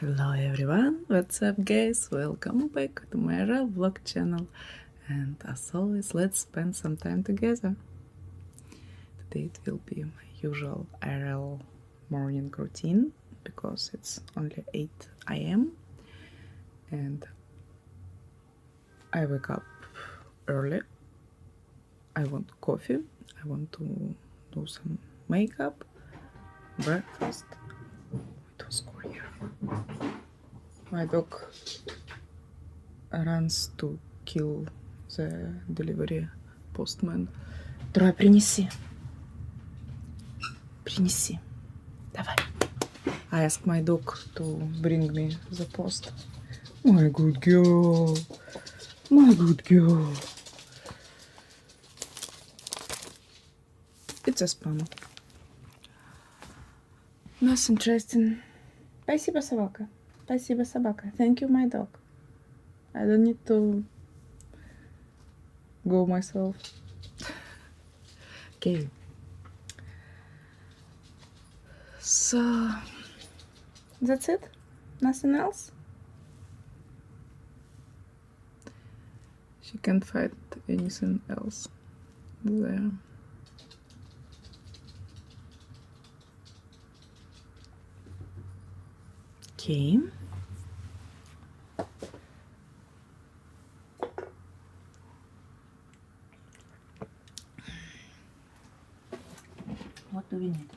Hello everyone, what's up guys? Welcome back to my IRL vlog channel, and as always, let's spend some time together. Today it will be my usual IRL morning routine because it's only 8 AM and I wake up early. I want coffee, I want to do some makeup, breakfast. It was courier. My dog runs to kill the delivery postman. Трой, принеси. Принеси. Давай. I asked my dog to bring me the post. My good girl. My good girl. It's a spam. That's interesting. Спасибо, собака. Спасибо, собака. Thank you, my dog. I don't need to go myself. Okay. So that's it? Nothing else? She can't find anything else there. Okay. What do we need?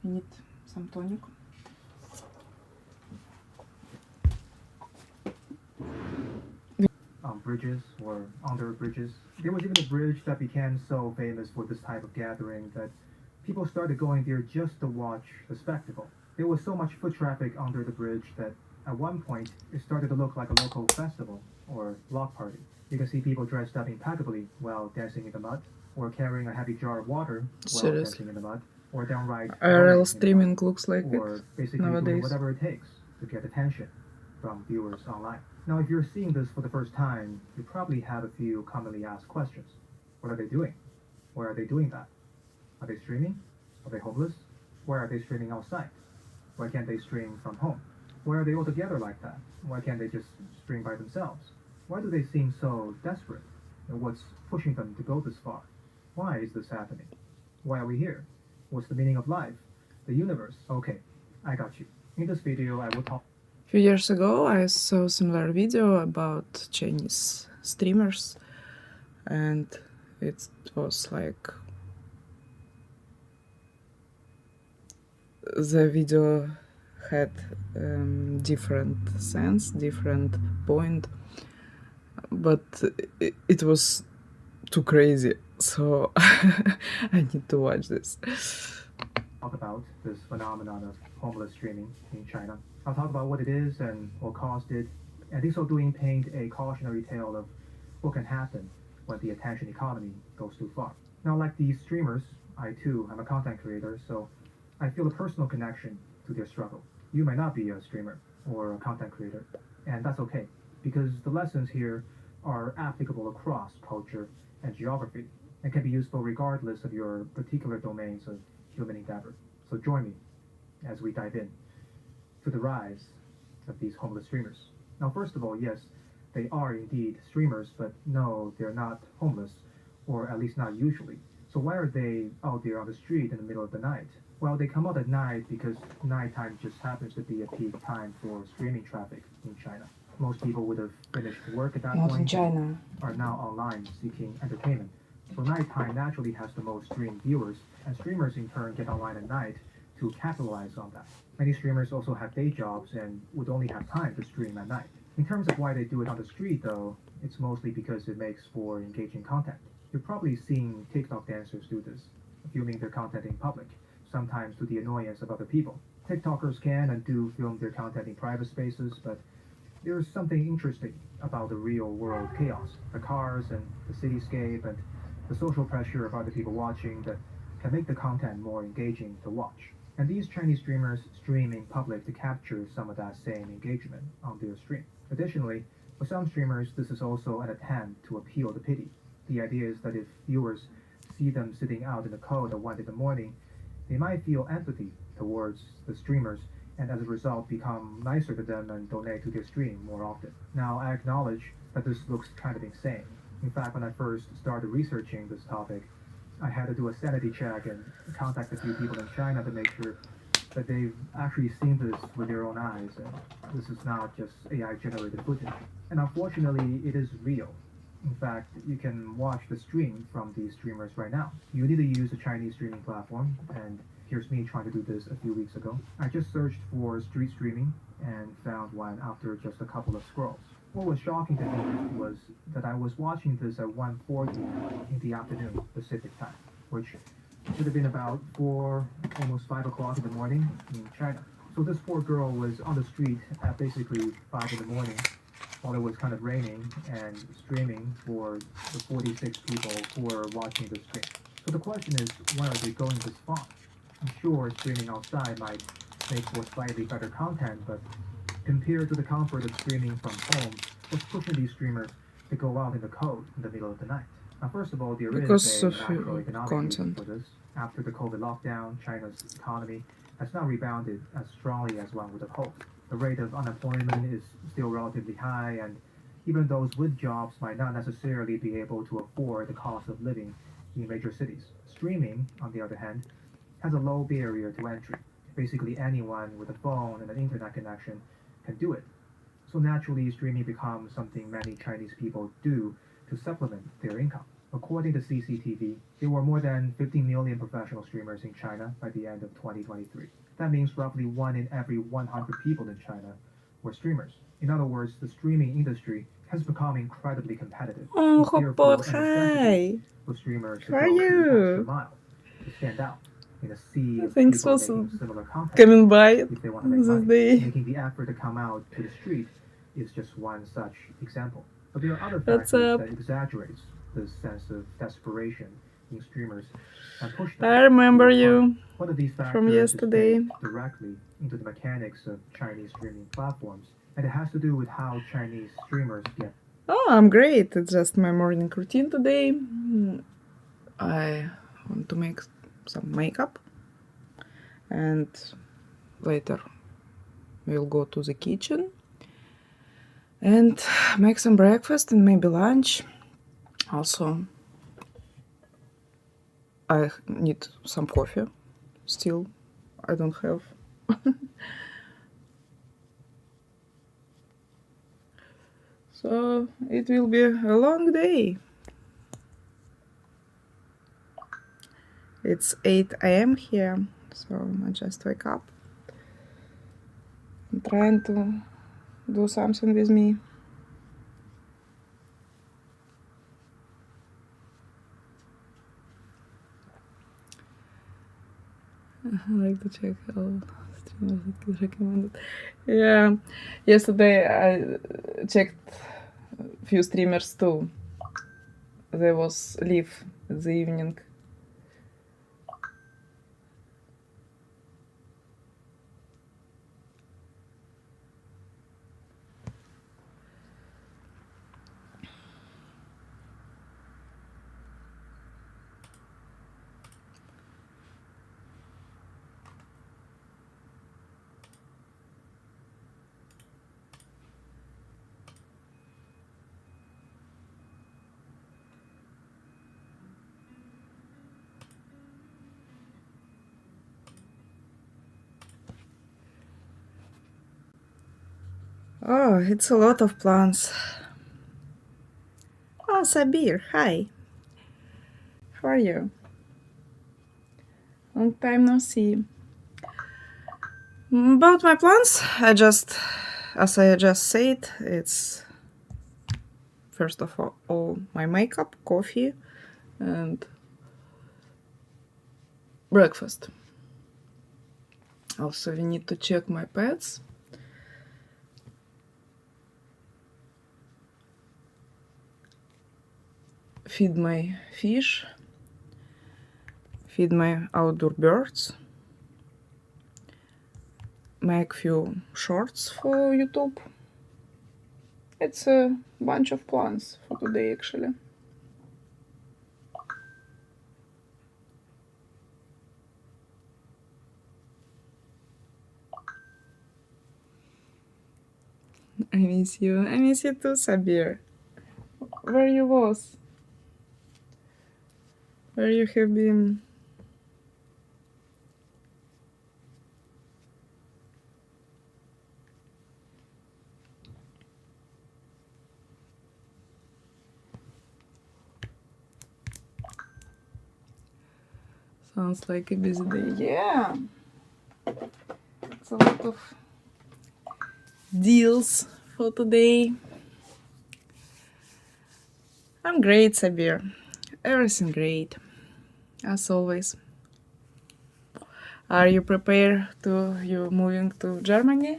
We need some tonic. Bridges or under bridges. There was even a bridge that became so famous for this type of gathering that people started going there just to watch the spectacle. There was so much foot traffic under the bridge that at one point it started to look like a local festival or block party. You can see people dressed up impeccably while dancing in the mud, or carrying a heavy jar of water while dancing in the mud, or downright IRL streaming looks like or it basically nowadays. doing whatever it takes to get attention from viewers online. Now, if you're seeing this for the first time, you probably have a few commonly asked questions. What are they doing? Where are they doing that? Are they streaming? Are they homeless? Why are they streaming outside? Why can't they stream from home? Why are they all together like that? Why can't they just stream by themselves? Why do they seem so desperate? And what's pushing them to go this far? Why is this happening? Why are we here? What's the meaning of life? The universe? Okay, I got you. In this video, I will talk. A few years ago, I saw a similar video about Chinese streamers, and it was like the video had different sense, different point, but it was too crazy, so I need to watch this. Talk about this phenomenon of homeless streaming in China. I'll talk about what it is and what caused it, and in so doing paint a cautionary tale of what can happen when the attention economy goes too far. Now, like these streamers, I too am a content creator, so I feel a personal connection to their struggle. You might not be a streamer or a content creator, and that's okay, because the lessons here are applicable across culture and geography, and can be useful regardless of your particular domains of human endeavor. So join me as we dive in to the rise of these homeless streamers. Now, first of all, yes, they are indeed streamers, but no, they're not homeless, or at least not usually. So why are they out there on the street in the middle of the night? Well, they come out at night because nighttime just happens to be a peak time for streaming traffic in China. Most people would have finished work at that Not point, in China. are now online seeking entertainment. So nighttime naturally has the most streamed viewers, and streamers in turn get online at night to capitalize on that. Many streamers also have day jobs and would only have time to stream at night. In terms of why they do it on the street though, it's mostly because it makes for engaging content. You've probably seen TikTok dancers do this, filming their content in public, sometimes to the annoyance of other people. TikTokers can and do film their content in private spaces, but there's something interesting about the real world chaos, the cars and the cityscape and the social pressure of other people watching that can make the content more engaging to watch. And these Chinese streamers stream in public to capture some of that same engagement on their stream. Additionally, for some streamers, this is also an attempt to appeal to pity. The idea is that if viewers see them sitting out in the cold at 1 in the morning, they might feel empathy towards the streamers and as a result become nicer to them and donate to their stream more often. Now, I acknowledge that this looks kind of insane. In fact, when I first started researching this topic, I had to do a sanity check and contact a few people in China to make sure that they've actually seen this with their own eyes, and this is not just AI generated footage. And unfortunately, it is real. In fact, you can watch the stream from these streamers right now. You need to use a Chinese streaming platform, and here's me trying to do this a few weeks ago. I just searched for street streaming and found one after just a couple of scrolls. What was shocking to me was that I was watching this at 1:40 in the afternoon Pacific time, which should have been about 4, almost 5 o'clock in the morning in China. So this poor girl was on the street at basically 5 in the morning while it was kind of raining and streaming for the 46 people who were watching the stream. So the question is, why are they going this far? I'm sure streaming outside might make for slightly better content, but compared to the comfort of streaming from home, what's pushing these streamers to go out in the cold in the middle of the night? Now, first of all, there Because is a of natural economic reason content. for this. After the COVID lockdown, China's economy has not rebounded as strongly as one would have hoped. The rate of unemployment is still relatively high, and even those with jobs might not necessarily be able to afford the cost of living in major cities. Streaming, on the other hand, has a low barrier to entry. Basically, anyone with a phone and an internet connection can do it. So naturally, streaming becomes something many Chinese people do to supplement their income. According to CCTV, there were more than 15 million professional streamers in China by the end of 2023. That means roughly 1 in every 100 people in China were streamers. In other words, the streaming industry has become incredibly competitive. Oh, It's therefore Hotpot, a necessity hi! for streamers to How go are the extra you? mile to stand out in a sea of Thanks people for making similar content coming by if they want to make this money. day. Making the effort to come out to the street is just one such example. But there are other What's factors up? that exaggerates this sense of desperation in streamers and push them I remember to work hard. you One of these from factors is yesterday. baked directly into the mechanics of Chinese streaming platforms, and it has to do with how Chinese streamers get. Oh, I'm great. It's just my morning routine today. I want to make some makeup, and later we'll go to the kitchen and make some breakfast and maybe lunch. Also, I need some coffee. Still, I don't have. So it will be a long day. It's 8 a.m. here, so I just wake up. I'm trying to do something with me. I like to check how streamers get recommended. Yeah, yesterday I checked a few streamers too. There was Live in the evening. Oh, it's a lot of plants. Oh, Sabir, hi. How are you? Long time no see. About my plans, as I just said, it's first of all my makeup, coffee, and breakfast. Also, we need to check my pets. Feed my fish. Feed my outdoor birds. Make few shorts for YouTube. It's a bunch of plans for today, actually. I miss you. I miss you too, Sabir. Where you was? Where you have been? Sounds like a busy day. Yeah. It's a lot of deals for today. I'm great, Sabir. Everything great. As always. Are you prepared to you moving to Germany?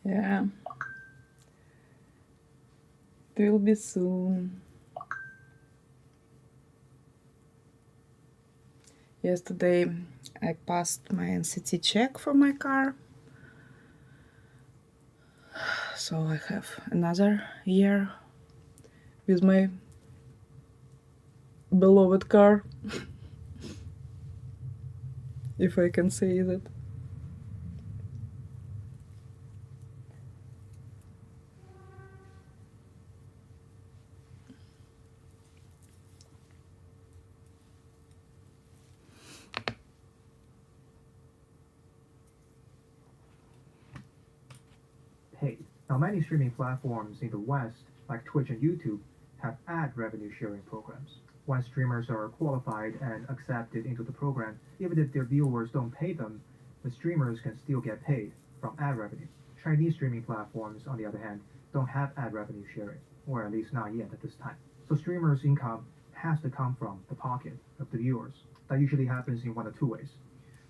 Yeah. It will be soon. Yesterday I passed my NCT check for my car. So I have another year with my beloved car. If I can say that. Paid. Now, many streaming platforms in the West, like Twitch and YouTube, have ad revenue sharing programs. Once streamers are qualified and accepted into the program, even if their viewers don't pay them, the streamers can still get paid from ad revenue. Chinese streaming platforms, on the other hand, don't have ad revenue sharing, or at least not yet at this time. So streamers' income has to come from the pocket of the viewers. That usually happens in one of two ways.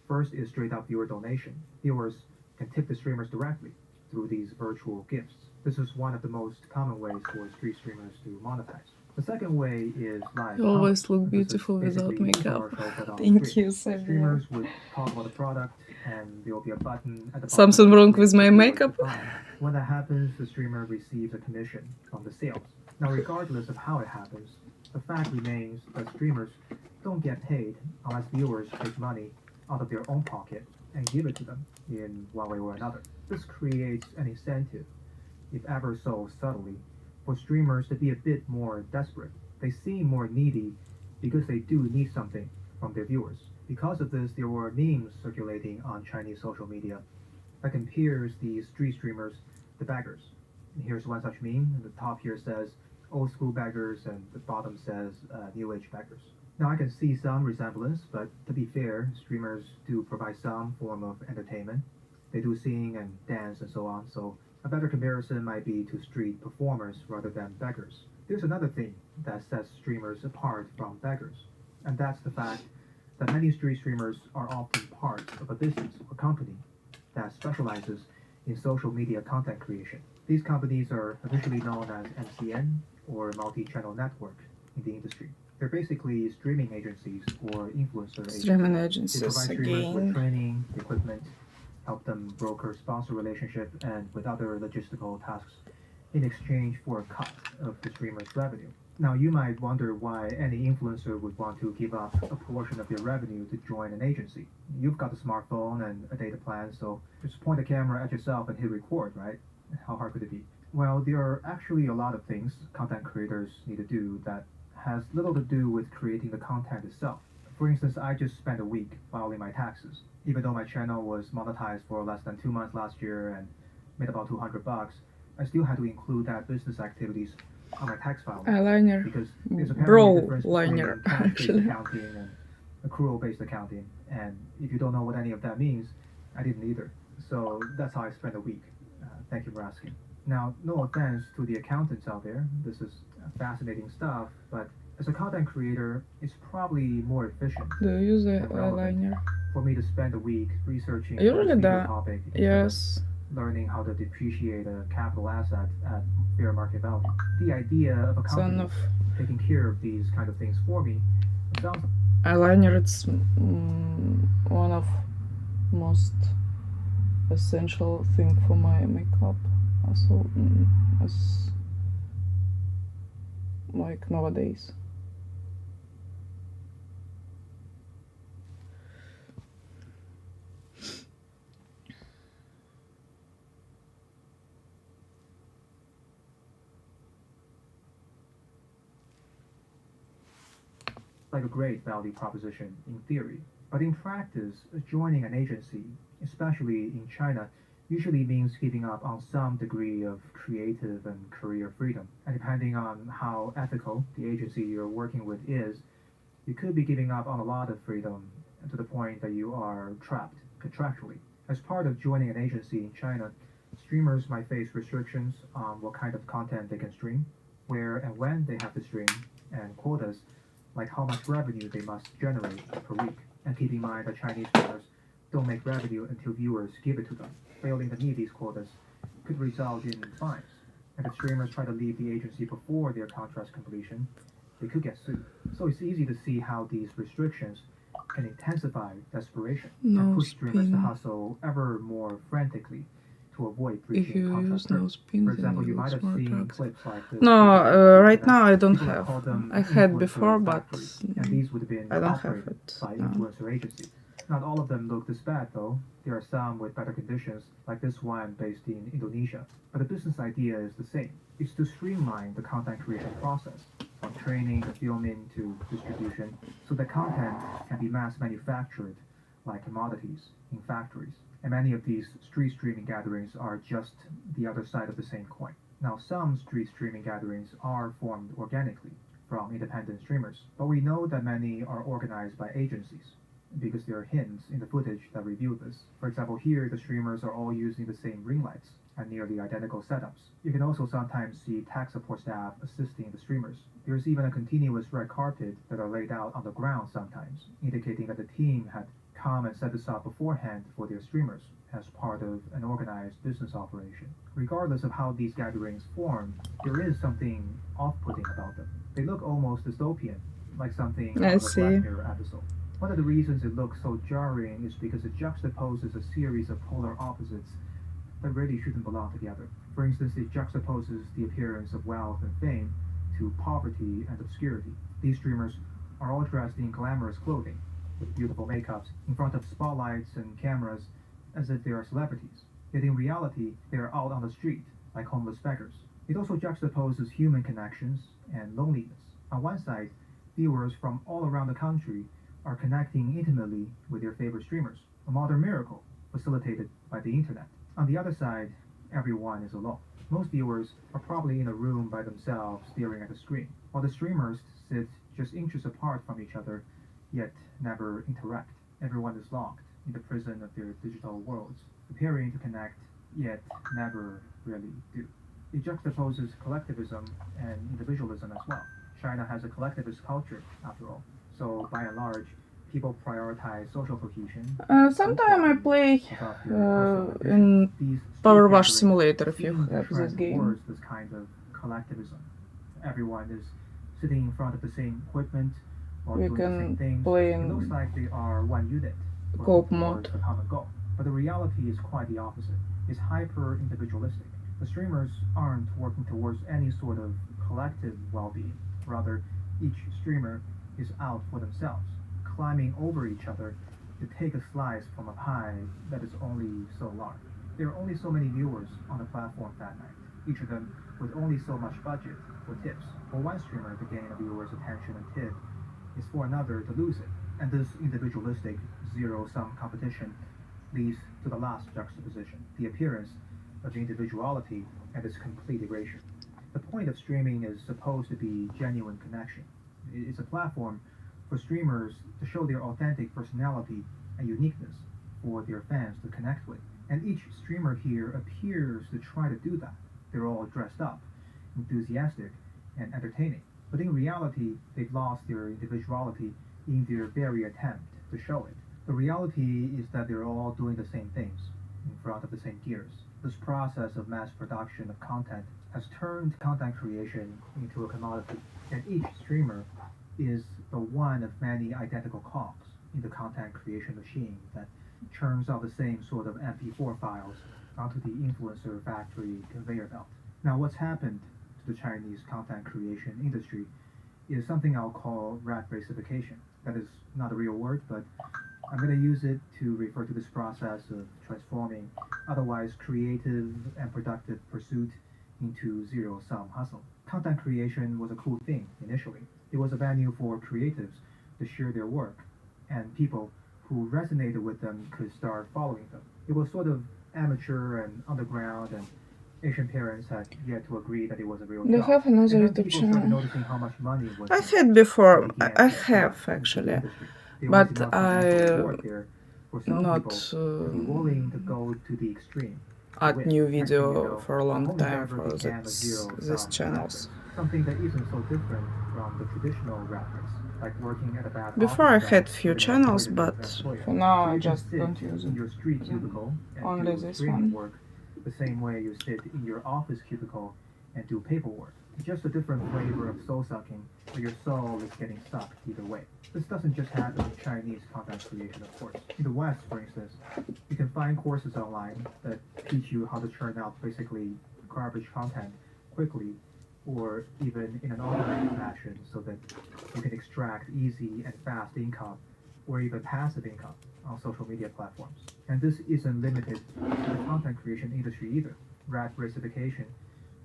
First is straight up viewer donation. Viewers can tip the streamers directly through these virtual gifts. This is one of the most common ways for street streamers to monetize. The second way is live. You always look This is beautiful without basically makeup. commercial, but on Thank screen. you, Sabir. Streamers would talk about the product, and there will be a button at the bottom Something of the wrong screen with my for viewers makeup? to buy. When that happens, the streamer receives a commission from the sales. Now, regardless of how it happens, the fact remains that streamers don't get paid unless viewers take money out of their own pocket and give it to them in one way or another. This creates an incentive, if ever so subtly, for streamers to be a bit more desperate. They seem more needy because they do need something from their viewers. Because of this, there were memes circulating on Chinese social media that compares the street streamers to beggars. And here's one such meme. And the top here says old school beggars, and the bottom says new age beggars. Now I can see some resemblance, but to be fair, streamers do provide some form of entertainment. They do sing and dance and so on, so a better comparison might be to street performers rather than beggars. There's another thing that sets streamers apart from beggars, and that's the fact that many street streamers are often part of a business or company that specializes in social media content creation. These companies are officially known as MCN, or multi-channel network, in the industry. They're basically streaming agencies or influencer agencies. Streaming They agencies provide streamers with again. training, equipment, help them broker sponsor relationship, and with other logistical tasks in exchange for a cut of the streamer's revenue. Now, you might wonder why any influencer would want to give up a portion of their revenue to join an agency. You've got a smartphone and a data plan, so just point the camera at yourself and hit record, right? How hard could it be? Well, there are actually a lot of things content creators need to do that has little to do with creating the content itself. For instance, I just spent a week filing my taxes. Even though my channel was monetized for less than 2 months last year and made about $200, I still had to include that business activities on my tax filing. Eyeliner. Because there's apparently a difference Bro-liner, between cash-based actually. accounting and accrual-based accounting. And if you don't know what any of that means, I didn't either. So that's how I spent a week. Thank you for asking. Now, no offense to the accountants out there. This is fascinating stuff, but As a content creator, it's probably more efficient Do you use a and relevant eyeliner? for me to spend a week researching this Usually video да. topic instead Yes. of learning how to depreciate a capital asset at fair market value. The idea of a Son company of taking care of these kind of things for me sounds eyeliner. It's one of most essential thing for my makeup. Also, as like nowadays. like a great value proposition in theory. But in practice, joining an agency, especially in China, usually means giving up on some degree of creative and career freedom. And depending on how ethical the agency you're working with is, you could be giving up on a lot of freedom to the point that you are trapped contractually. As part of joining an agency in China, streamers might face restrictions on what kind of content they can stream, where and when they have to stream, and quotas like how much revenue they must generate per week. And keep in mind that Chinese streamers don't make revenue until viewers give it to them. Failing to meet these quotas could result in fines. And if streamers try to leave the agency before their contract's completion, they could get sued. So it's easy to see how these restrictions can intensify desperation and push streamers to hustle ever more frantically to avoid breaching contract terms. For example, you might have seen clips like this. No, right now I don't People have. call them I had influencer before, but factories, and these would have been I don't have operated it by now. influencer agencies. Not all of them look this bad though. There are some with better conditions, like this one based in Indonesia. But the business idea is the same. It's to streamline the content creation process, from training to filming to distribution, so that content can be mass manufactured like commodities in factories. And many of these street streaming gatherings are just the other side of the same coin. Now, some street streaming gatherings are formed organically from independent streamers, but we know that many are organized by agencies because there are hints in the footage that reveal this. For example, here the streamers are all using the same ring lights and nearly identical setups. You can also sometimes see tech support staff assisting the streamers. There's even a continuous red carpet that are laid out on the ground sometimes, indicating that the team had come and set this up beforehand for their streamers as part of an organized business operation. Regardless of how these gatherings form, there is something off-putting about them. They look almost dystopian, like something I out of a see. Black Mirror episode. One of the reasons it looks so jarring is because it juxtaposes a series of polar opposites that really shouldn't belong together. For instance, it juxtaposes the appearance of wealth and fame to poverty and obscurity. These streamers are all dressed in glamorous clothing, with beautiful makeups, in front of spotlights and cameras, as if they are celebrities. Yet in reality, they are out on the street, like homeless beggars. It also juxtaposes human connections and loneliness. On one side, viewers from all around the country are connecting intimately with their favorite streamers, a modern miracle facilitated by the internet. On the other side, everyone is alone. Most viewers are probably in a room by themselves staring at a screen, while the streamers sit just inches apart from each other, yet never interact. Everyone is locked in the prison of their digital worlds, appearing to connect, yet never really do. It juxtaposes collectivism and individualism as well. China has a collectivist culture, after all, so by and large, people prioritize social cohesion. Sometime I play above their personal ambition. in These Power street Wash gatherings Simulator if you seem to have this trend game. towards this kind of collectivism. Everyone is sitting in front of the same equipment while We doing the same can things. play It looks in like they are one unit co-op working mode. towards a common goal. But the reality is quite the opposite. It's hyper-individualistic. The streamers aren't working towards any sort of collective well-being. Rather, each streamer is out for themselves, climbing over each other to take a slice from a pie that is only so large. There are only so many viewers on the platform that night, each of them with only so much budget for tips. For one streamer to gain a viewer's attention and tip is for another to lose it. And this individualistic zero-sum competition leads to the last juxtaposition, the appearance of individuality and its complete erasure. The point of streaming is supposed to be genuine connection. It's a platform for streamers to show their authentic personality and uniqueness for their fans to connect with. And each streamer here appears to try to do that. They're all dressed up, enthusiastic, and entertaining. But in reality, they've lost their individuality in their very attempt to show it. The reality is that they're all doing the same things in front of the same gears. This process of mass production of content has turned content creation into a commodity, and each streamer is the one of many identical cogs in the content creation machine that churns out the same sort of MP4 files onto the influencer factory conveyor belt. Now, what's happened to the Chinese content creation industry is something I'll call rat racification. That is not a real word, but I'm going to use it to refer to this process of transforming otherwise creative and productive pursuit into zero-sum hustle. Content creation was a cool thing initially. It was a venue for creatives to share their work, and people who resonated with them could start following them. It was sort of amateur and underground, and Asian parents had yet to agree that it was a real Do you job. have another And then YouTube people started channel? noticing how much money was I in it. had before. They began I to have flood into the actually, industry. There was but enough I financial reward there for some not people to be willing to go to the extreme. add new Next thing you video know, for a the long whole time endeavor for became a these zero-sum channels. race, something that isn't so different from the traditional rat race, like working at a bad Before I office had job few with an channels, exploitative but employer. for now So I you can just sit don't use in it. your street cubicle and Only do this streaming one. work the same way you sit in your office cubicle and do paperwork. Just a different flavor of soul sucking, but your soul is getting sucked either way. This doesn't just happen in Chinese content creation, of course. In the West, for instance, you can find courses online that teach you how to churn out basically garbage content quickly, or even in an automated fashion, so that you can extract easy and fast income, or even passive income on social media platforms. And this isn't limited to the content creation industry either. Rat racification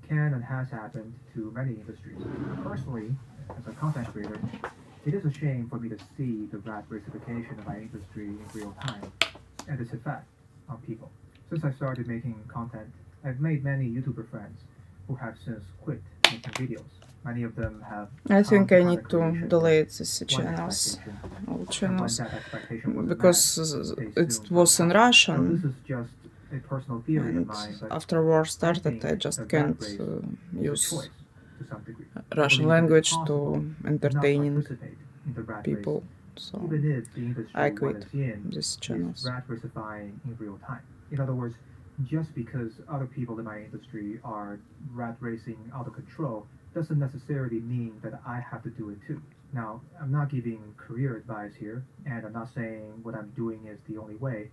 can and has happened to many industries. Personally, as a content creator, it is a shame for me to see the rat racification of my industry in real time and its effect on people. Since I started making content, I've made many YouTuber friends who have since quit making videos. Many of them have I think I come need to content creation delete with these one channels, expectation, all and when channels, that expectation was because met, they it soon was in dropped out. Now, this Russian, is just a personal theory of and mine, but after war I started, think I just the rat can't race is a use choice to some degree. I Russian believe that it's language possible to to not entertaining participate in the rat race, people, so even if the I industry what quit it's in these is channels. rat racifying in real time. In other words, just because other people in my industry are rat racing out of control doesn't necessarily mean that I have to do it too. Now, I'm not giving career advice here, and I'm not saying what I'm doing is the only way,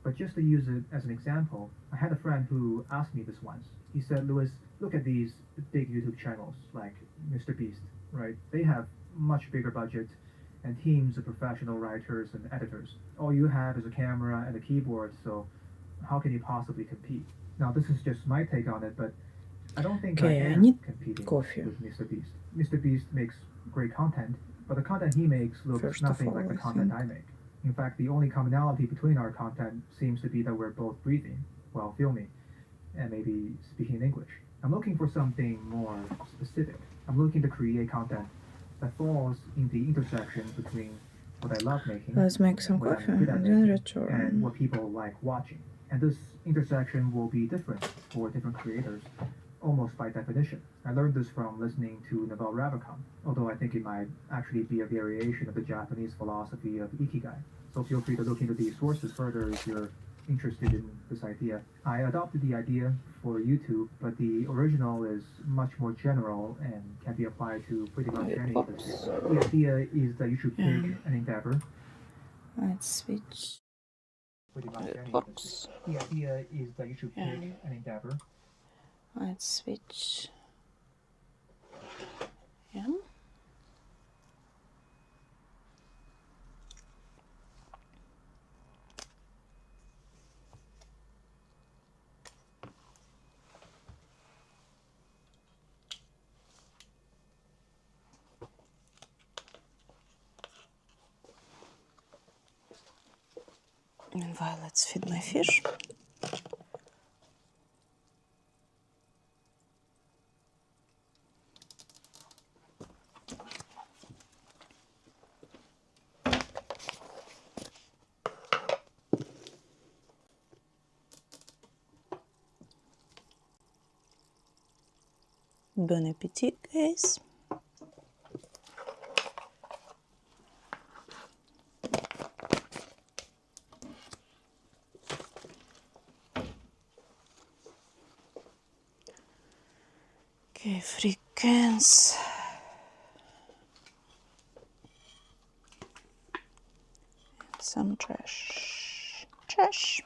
but just to use it as an example, I had a friend who asked me this once. He said, Louis, look at these big YouTube channels like Mr. Beast, right? They have much bigger budgets and teams of professional writers and editors. All you have is a camera and a keyboard, so how can you possibly compete? Now, this is just my take on it, but I don't think I Okay, I am need competing coffee. with Mr. Beast. Mr. Beast makes great content, but the content he makes looks First of nothing all, like the I content think. I make. In fact, the only commonality between our content seems to be that we're both breathing while filming and maybe speaking in English. I'm looking for something more specific. I'm looking to create content that falls in the intersection between what I love making, Let's make some what coffee I'm good at and then making, and return. what people like watching. And this intersection will be different for different creators, almost by definition. I learned this from listening to Naval Ravikant, although I think it might actually be a variation of the Japanese philosophy of Ikigai. So feel free to look into these sources further if you're interested in this idea. I adopted the idea for YouTube, but the original is much more general and can be applied to pretty much any industry. The idea is that you should pick an endeavor. Let's switch. Pretty much any Works. industry. The idea is that you should pick an endeavor. Let's switch. Yeah. Meanwhile, let's feed my fish. Bon appetit, guys. Okay, free cans. Some trash. Trash.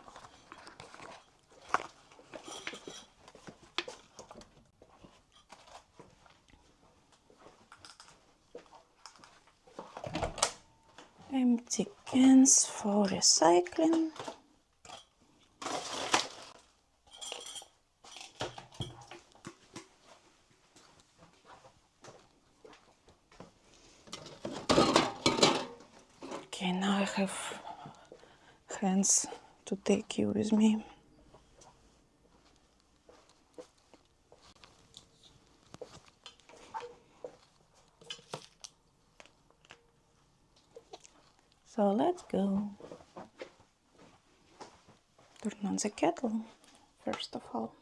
Empty cans for recycling. Okay, now I have hands to take you with me. So let's go. Turn on the kettle, first of all.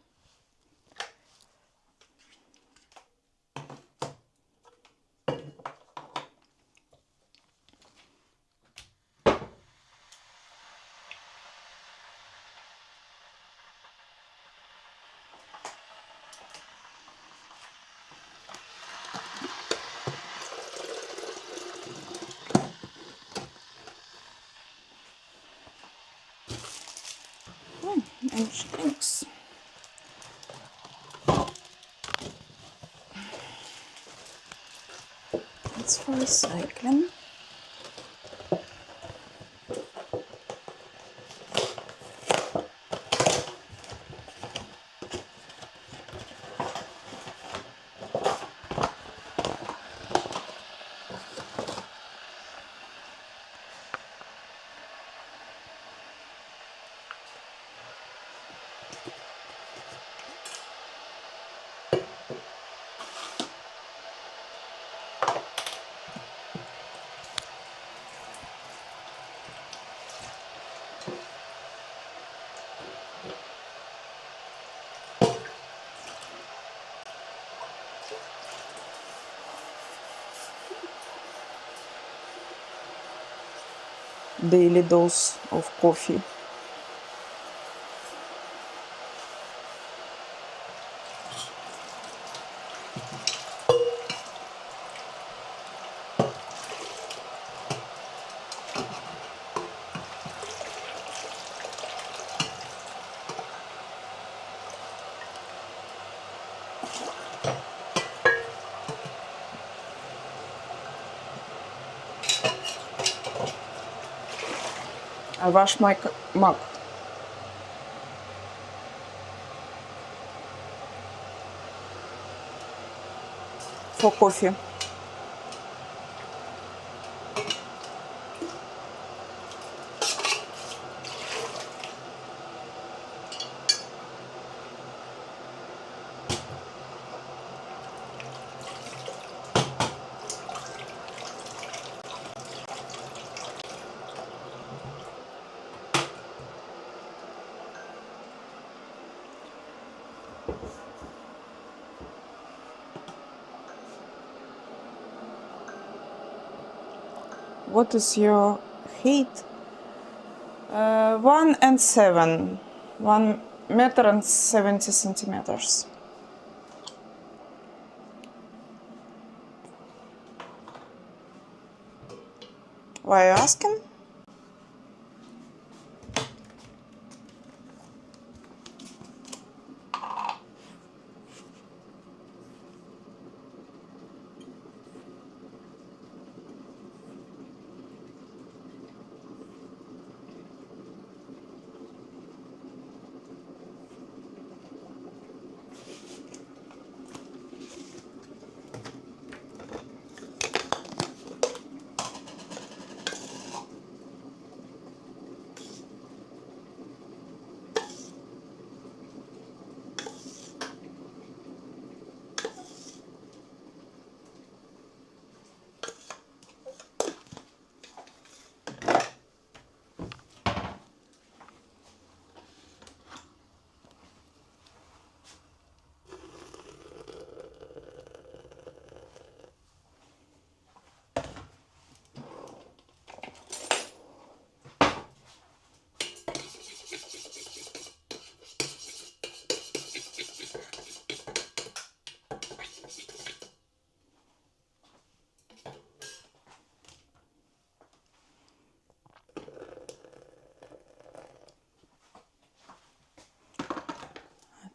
And stinks. It's for recycling. Daily dose of coffee. I wash my mug for coffee. What is your height? 1 and 7. 1 meter and 70 centimeters. Why are you asking?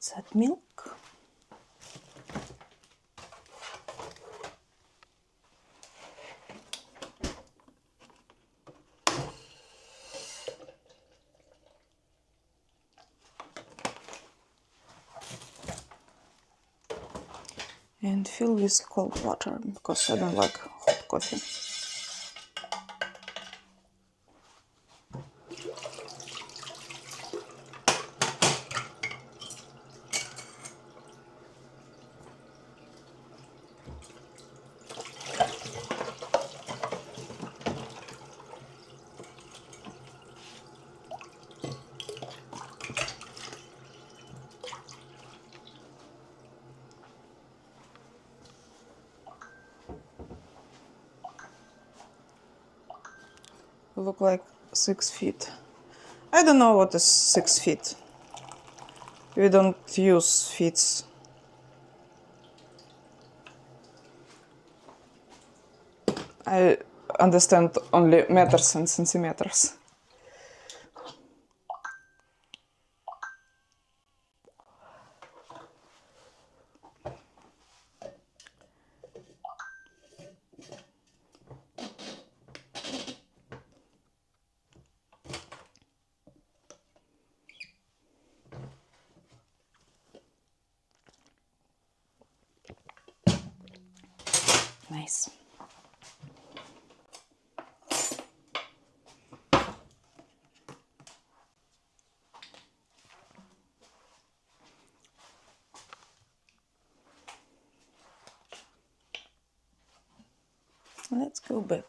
Let's add milk. And fill with cold water because I don't like hot coffee. Look like 6 feet. I don't know what is 6 feet. We don't use feet. I understand only meters and centimeters. Nice. Let's go back.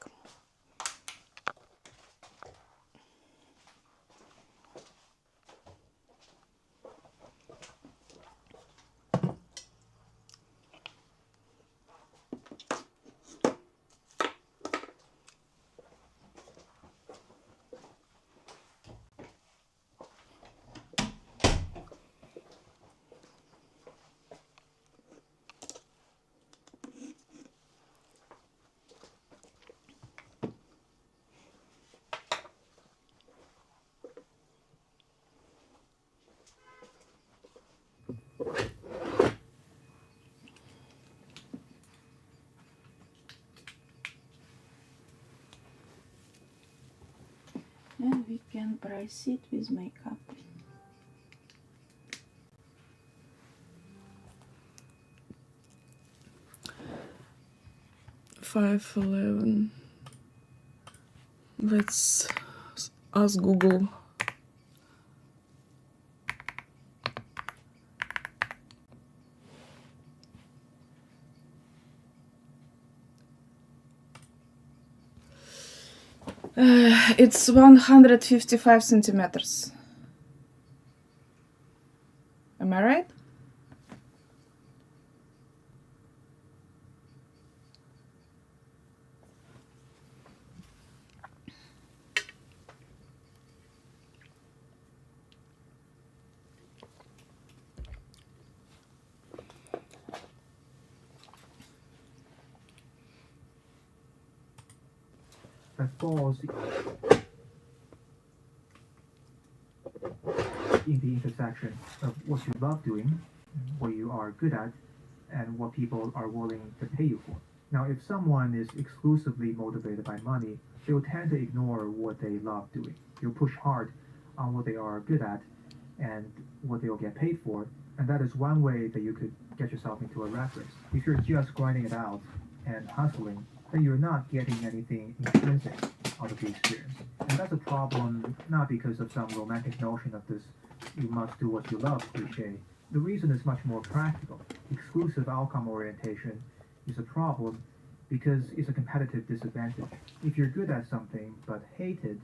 And we can proceed with makeup. $5.11. Let's ask Google. It's 155 centimeters. Am I right? That falls in the intersection of what you love doing, what you are good at, and what people are willing to pay you for. Now, if someone is exclusively motivated by money, they will tend to ignore what they love doing. They'll push hard on what they are good at and what they'll get paid for, and that is one way that you could get yourself into a rat race. If you're just grinding it out and hustling, then you're not getting anything intrinsic out of the experience. And that's a problem, not because of some romantic notion of this "you must do what you love" cliche. The reason is much more practical. Exclusive outcome orientation is a problem because it's a competitive disadvantage. If you're good at something but hate it,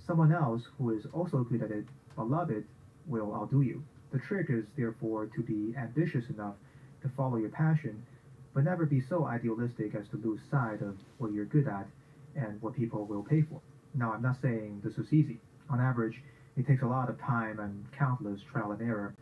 someone else who is also good at it but love it will outdo you. The trick is therefore to be ambitious enough to follow your passion, but never be so idealistic as to lose sight of what you're good at and what people will pay for. Now, I'm not saying this is easy. On average, it takes a lot of time and countless trial and error,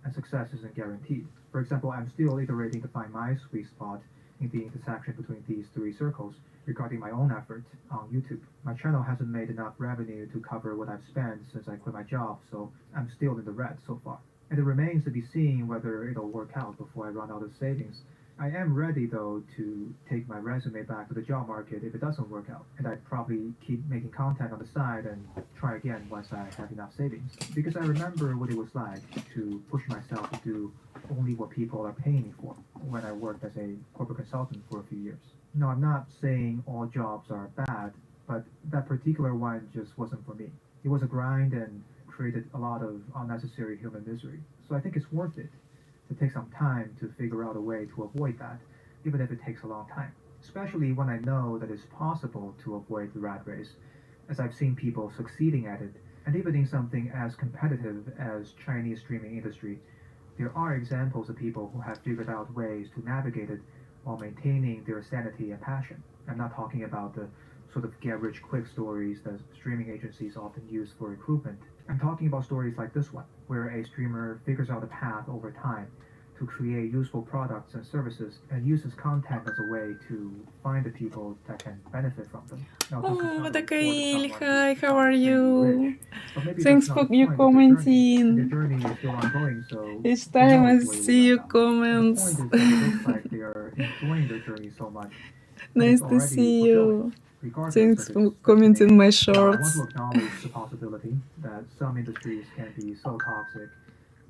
and success isn't guaranteed. For example, I'm still iterating to find my sweet spot in the intersection between these three circles regarding my own effort on YouTube. My channel hasn't made enough revenue to cover what I've spent since I quit my job, so I'm still in the red so far. and it remains to be seen whether it'll work out before I run out of savings. I am ready, though, to take my resume back to the job market if it doesn't work out, and I'd probably keep making content on the side and try again once I have enough savings. Because I remember what it was like to push myself to do only what people are paying me for when I worked as a corporate consultant for a few years. No, I'm not saying all jobs are bad, but that particular one just wasn't for me. It was a grind and created a lot of unnecessary human misery. So I think it's worth it to take some time to figure out a way to avoid that, even if it takes a long time. Especially when I know that it's possible to avoid the rat race, as I've seen people succeeding at it, and even in something as competitive as Chinese streaming industry, there are examples of people who have figured out ways to navigate it while maintaining their sanity and passion. I'm not talking about the sort of get-rich-quick stories that streaming agencies often use for recruitment. I'm talking about stories like this one, where a streamer figures out a path over time to create useful products and services and uses content as a way to find the people that can benefit from them. Now, this is Oh, not what a a report of Kail, someone hi, who's how are extremely you? rich, but maybe Thanks that's not for the you point of the journey. commenting. The journey is still ongoing, so Each who time I knows where you will see your end up. And the comments. point is that it looks like they are enjoying their journey so much that Nice it's to already see fulfilling, you. regardless Thanks of for its commenting my destination. Now, I want shorts. to acknowledge the possibility that some industries can be so toxic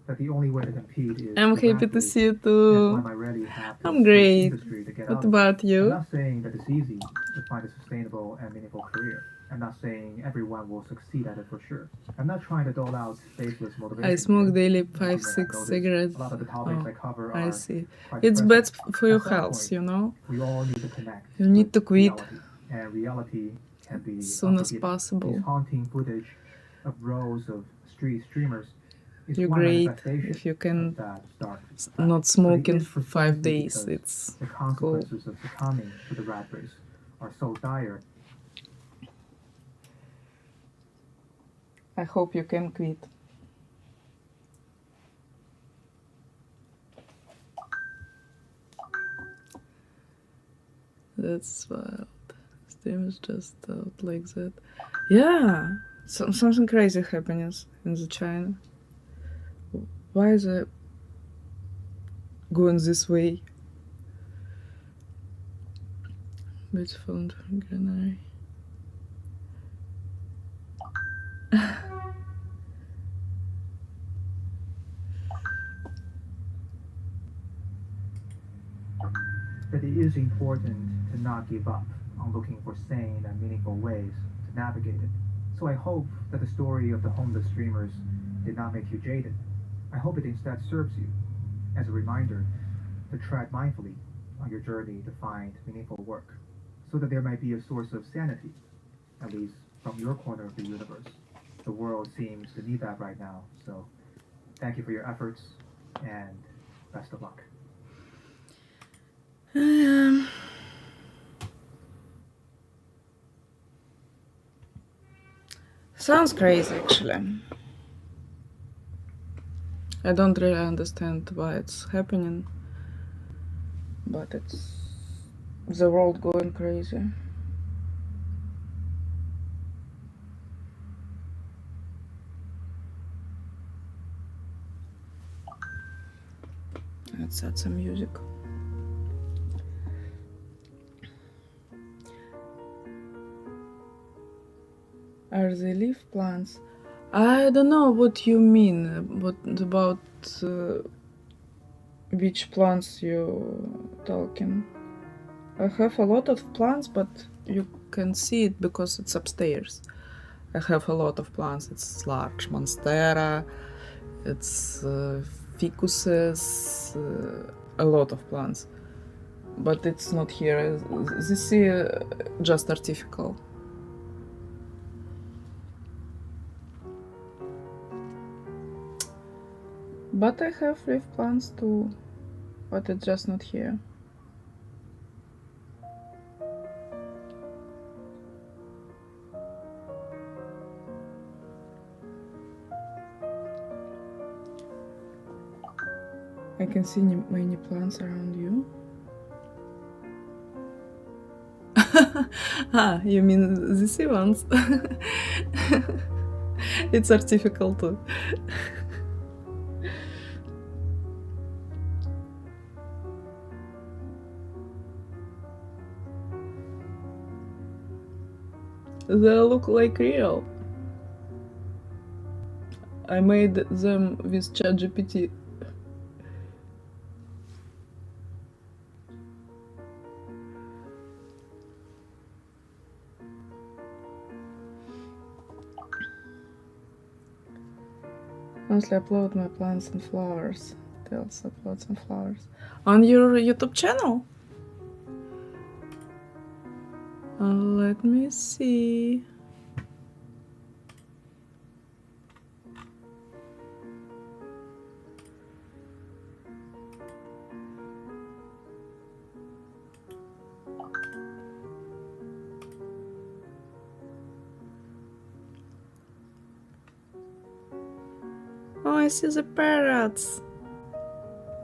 that the only way to compete is I'm the happy rat to race, see you and too. one might rarely have to I'm switch great. industry to get What out of it. about I'm you? not saying that it's easy to find a sustainable and meaningful career. I'm not saying everyone will succeed at it for sure. I'm not trying to dole out faceless motivation I smoke here. daily As you 5, may have 6 noticed, cigarettes. a lot of the topics Oh, I cover I are see. quite It's present. bad for your At some health, point, you know? we all need to connect You need with to quit reality, and reality can be as soon as unforgiving. These possible. haunting footage of rows of street streamers is You're one great manifestation if you of can that dark not but smoke it in is 5 precisely days. because It's the cool. consequences of succumbing to the rat race are so dire. I hope you can quit. That's wild. Stream is just out like that. Yeah, something crazy happens in the China. Why is it going this way? Beautiful and greenery. That it is important to not give up on looking for sane and meaningful ways to navigate it. So I hope that the story of the homeless streamers did not make you jaded. I hope it instead serves you as a reminder to tread mindfully on your journey to find meaningful work, so that there might be a source of sanity, at least from your corner of the universe. The world seems to need that right now, so thank you for your efforts and best of luck. Sounds crazy, actually. I don't really understand why it's happening, but it's the world going crazy. Let's add some music. Are they leaf plants? I don't know what you mean. What about which plants you talking? I have a lot of plants, but you can see it because it's upstairs. I have a lot of plants. It's large monstera, it's ficuses, a lot of plants. But it's not here. This is just artificial. But I have leaf plants too, but it's just not here. I can see many plants around you. Ah, you mean the sea ones? It's artificial too. They look like real. I made them with ChatGPT. Mostly upload my plants and flowers. Tales upload some flowers. On your YouTube channel? Let me see. Oh, I see the parrots.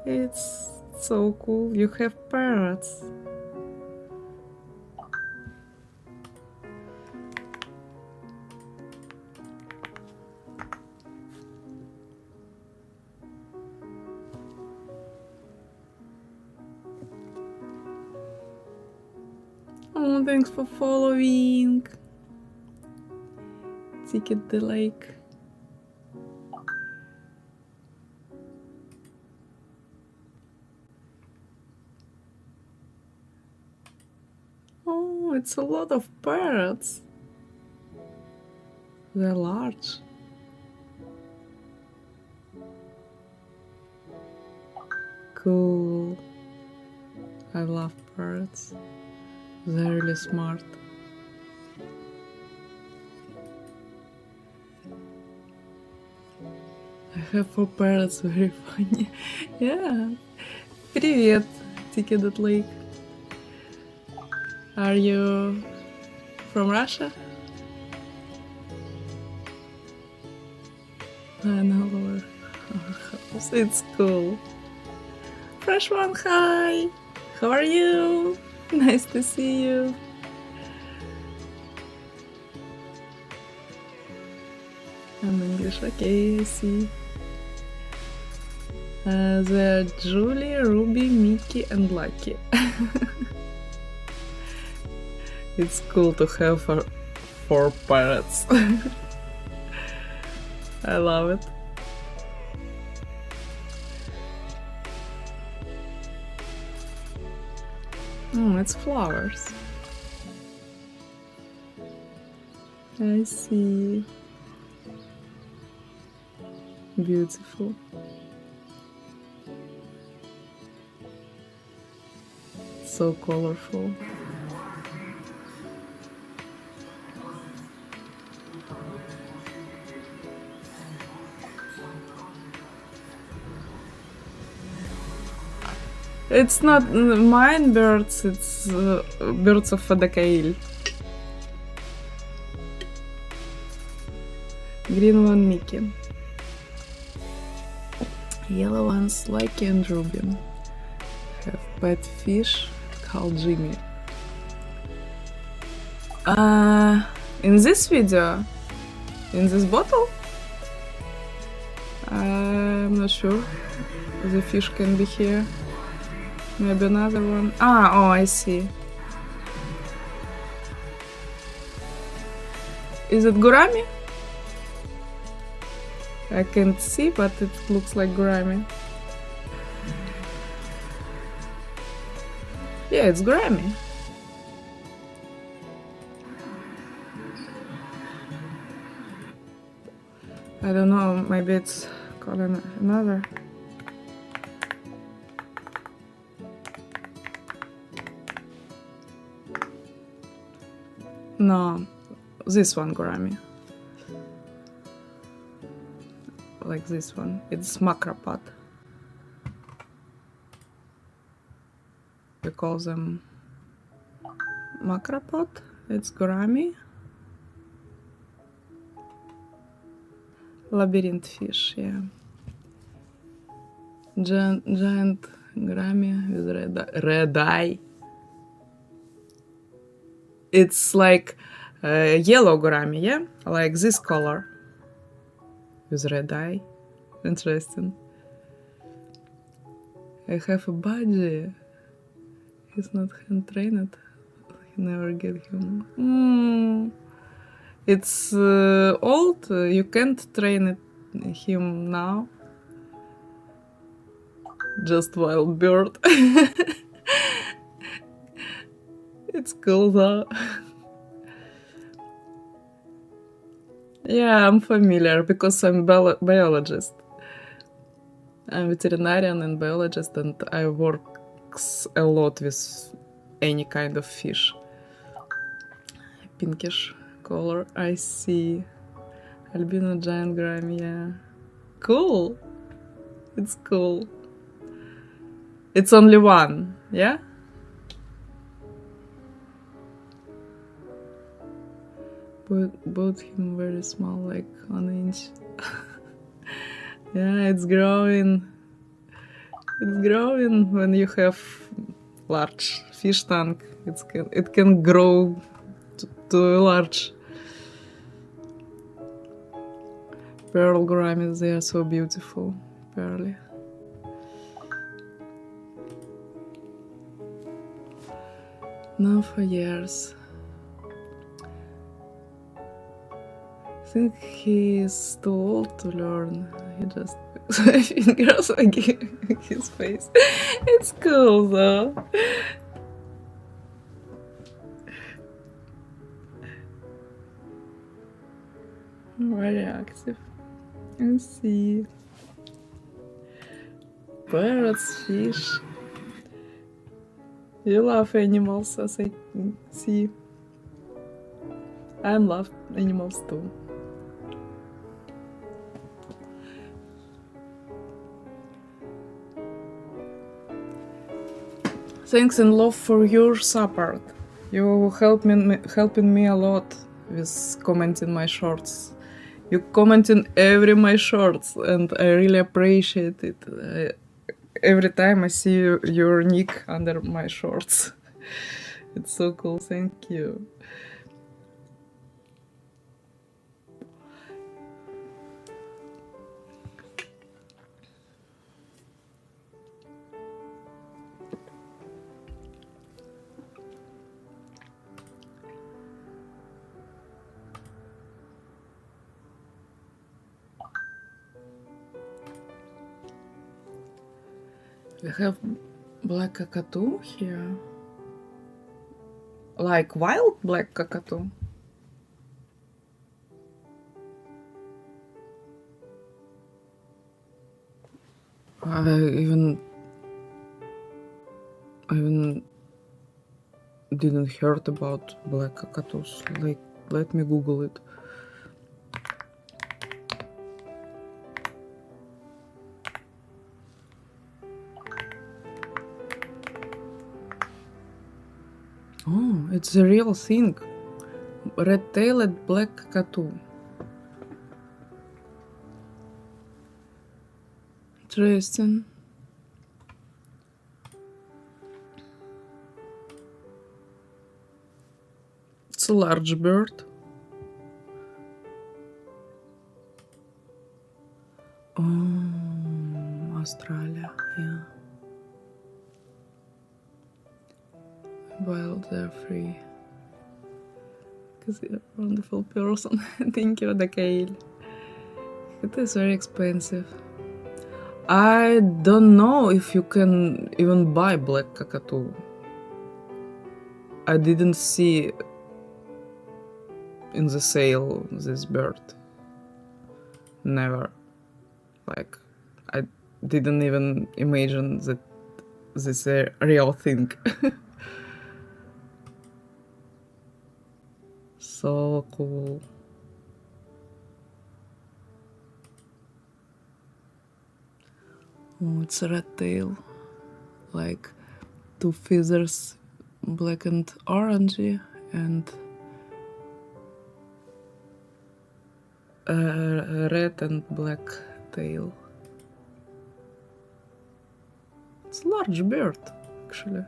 It's so cool. You have parrots. Oh, thanks for following. Ticket the lake. Oh, it's a lot of parrots. They're large. Cool. I love parrots. They're really smart. I have 4 parrots, very funny. Yeah. Привет, Ticket Lake. Are you from Russia? I know our house. It's cool. Fresh one, hi! How are you? Nice to see you. I'm English, okay, I see. They're Julie, Ruby, Mickey, and Lucky. It's cool to have 4 parrots. I love it. Oh, it's flowers. I see. Beautiful. So colorful. It's not mine birds, it's birds of Fadakail. Green one Mickey. Yellow ones Lucky and Ruby. Have pet fish called Jimmy. In this video? In this bottle? I'm not sure. The fish can be here. Maybe another one. Oh, I see. Is it gurami? I can't see, but it looks like gurami. Yeah, it's gurami. I don't know, maybe it's called another. No, this one gurami. Like this one. It's macropod. We call them macropod. It's gurami. Labyrinth fish, yeah. Giant gurami with red eye. It's like yellow gurami, yeah? Like this color. With red eye. Interesting. I have a budgie. He's not hand trained. I never get him. It's old. You can't train him now. Just wild bird. It's cool though. Yeah, I'm familiar because I'm biologist. I'm veterinarian and biologist, and I work a lot with any kind of fish. Pinkish color, I see. Albino giant gram, yeah. Cool. It's cool. It's only one, yeah? Both him very small, like 1 inch. Yeah, it's growing. It's growing when you have large fish tank. It can grow to a large. Pearl grammies, they are so beautiful. Pearly. Now for years. I think he's too old to learn. He just fingers like his face. It's cool though. Very active. I see. Parrots, fish. You love animals, as I see. I love animals too. Thanks and love for your support. You helping me a lot with commenting my shorts. You comment in every my shorts, and I really appreciate it. Every time I see your nick under my shorts. It's so cool, thank you. We have black cockatoo here. Like wild black cockatoo. I even didn't heard about black cockatoos. Like, let me Google it. Oh, it's a real thing. Red-tailed black cockatoo. Interesting. It's a large bird. Oh, Australia, yeah. Wild, they're free. Because you're a wonderful person. Thank you, Dakail. It is very expensive. I don't know if you can even buy black cockatoo. I didn't see in the sale this bird. Never. Like, I didn't even imagine that this is a real thing. So cool. Oh, it's a red tail. Like 2 feathers, black and orangey, and a red and black tail. It's a large bird, actually.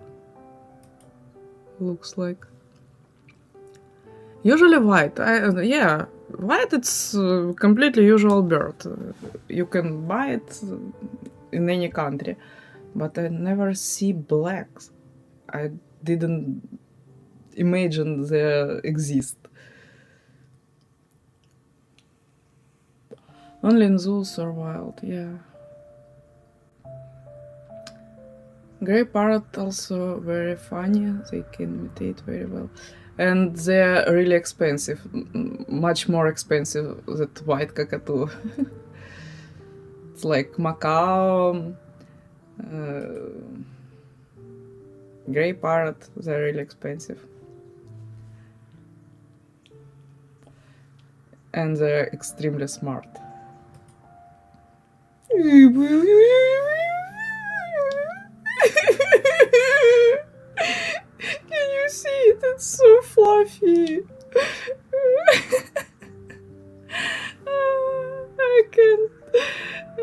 Looks like. Usually white. Yeah, white. It's completely usual bird. You can buy it in any country, but I never see blacks. I didn't imagine they exist. Only in zoos or wild, yeah. Grey parrot also very funny, they can imitate very well. And they're really expensive, much more expensive than white cockatoo. It's like Macau, grey parrot, they're really expensive. And they're extremely smart. Can you see it? It's so fluffy.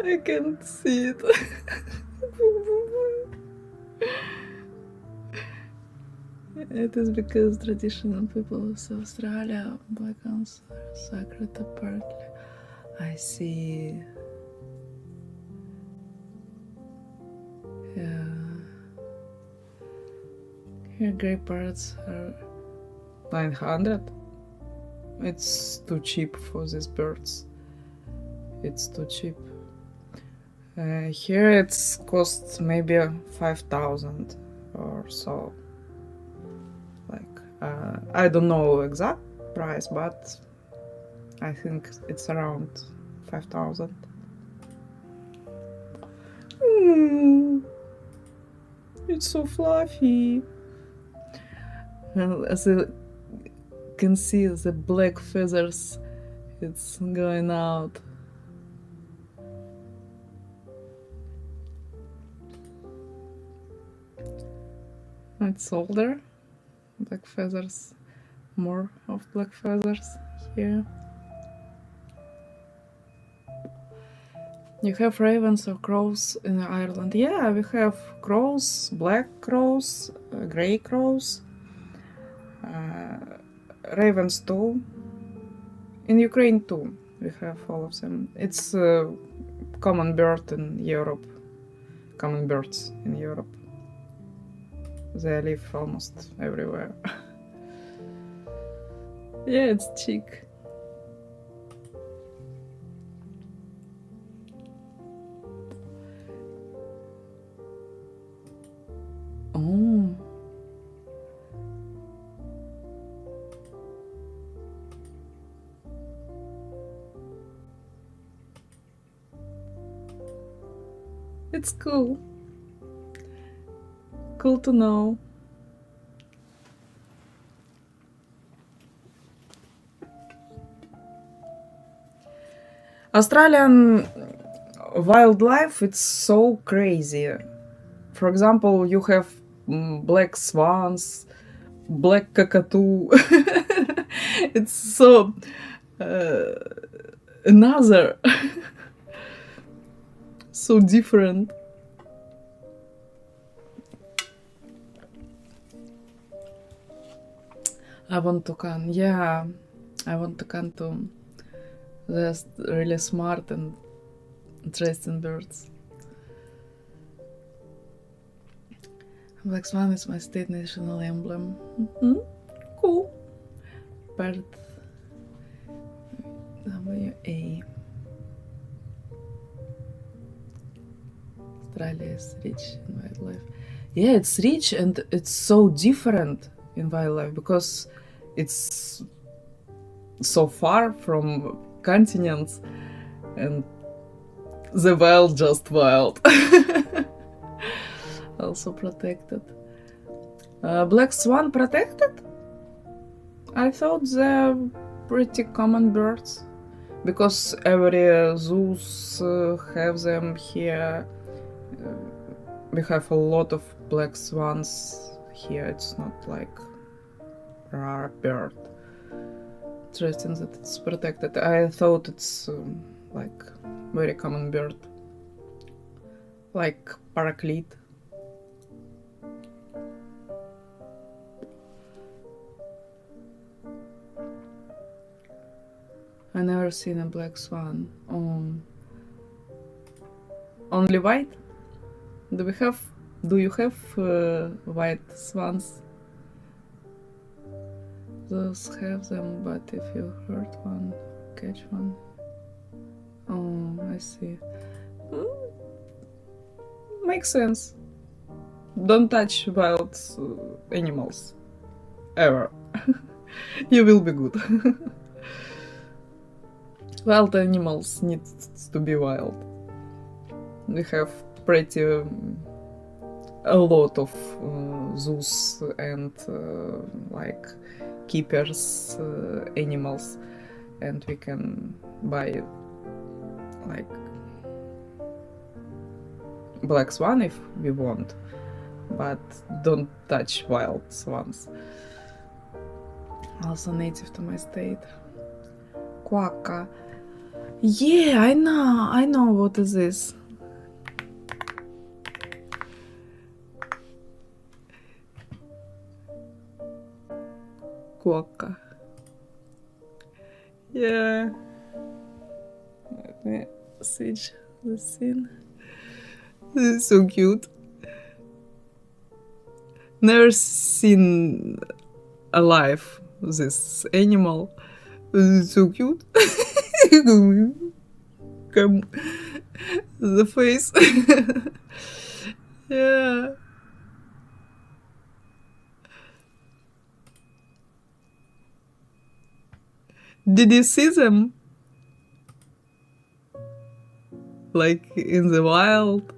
I can't see it. It is because traditional people of Australia, black ants are sacred apparently. I see. Yeah. Here grey parrots are 900. It's too cheap for these birds. It's too cheap. Here it's costs maybe 5,000 or so. Like I don't know exact price, but I think it's around 5,000. It's so fluffy. And as you can see, the black feathers, it's going out. It's older. Black feathers, more of black feathers here. You have ravens or crows in Ireland? Yeah, we have crows, black crows, grey crows, ravens too. In Ukraine too, we have all of them. It's a common bird in Europe. Common birds in Europe. They live almost everywhere. Yeah, it's chic. Oh. It's cool. Cool to know. Australian wildlife, it's so crazy. For example, you have black swans, black cockatoo. It's so another so different. I want toucan, yeah, I want toucan too. They're really smart and interesting birds. Black swan is my state national emblem. Cool. Bird. WA. Australia is rich in wildlife. Yeah, it's rich and it's so different in wildlife because it's so far from continents and the wild just wild. Also protected. Black swan protected? I thought they're pretty common birds because every zoos have them here. We have a lot of black swans here. It's not like rare bird. Interesting that it's protected. I thought it's like very common bird, like parakeet. I never seen a black swan. Only white? Do you have white swans? Those have them, but if you hurt one, catch one. Oh, I see. Makes sense. Don't touch wild animals. Ever. You will be good. Wild animals need to be wild. We have pretty a lot of zoos and like keepers animals, and we can buy like black swan if we want, but don't touch wild swans. Also native to my state. Quokka. Yeah, I know what is this. Quokka. Yeah. Let me switch the scene. This is so cute. Never seen alive this animal. This is so cute. Come, the face. Yeah. Did you see them? Like in the wild?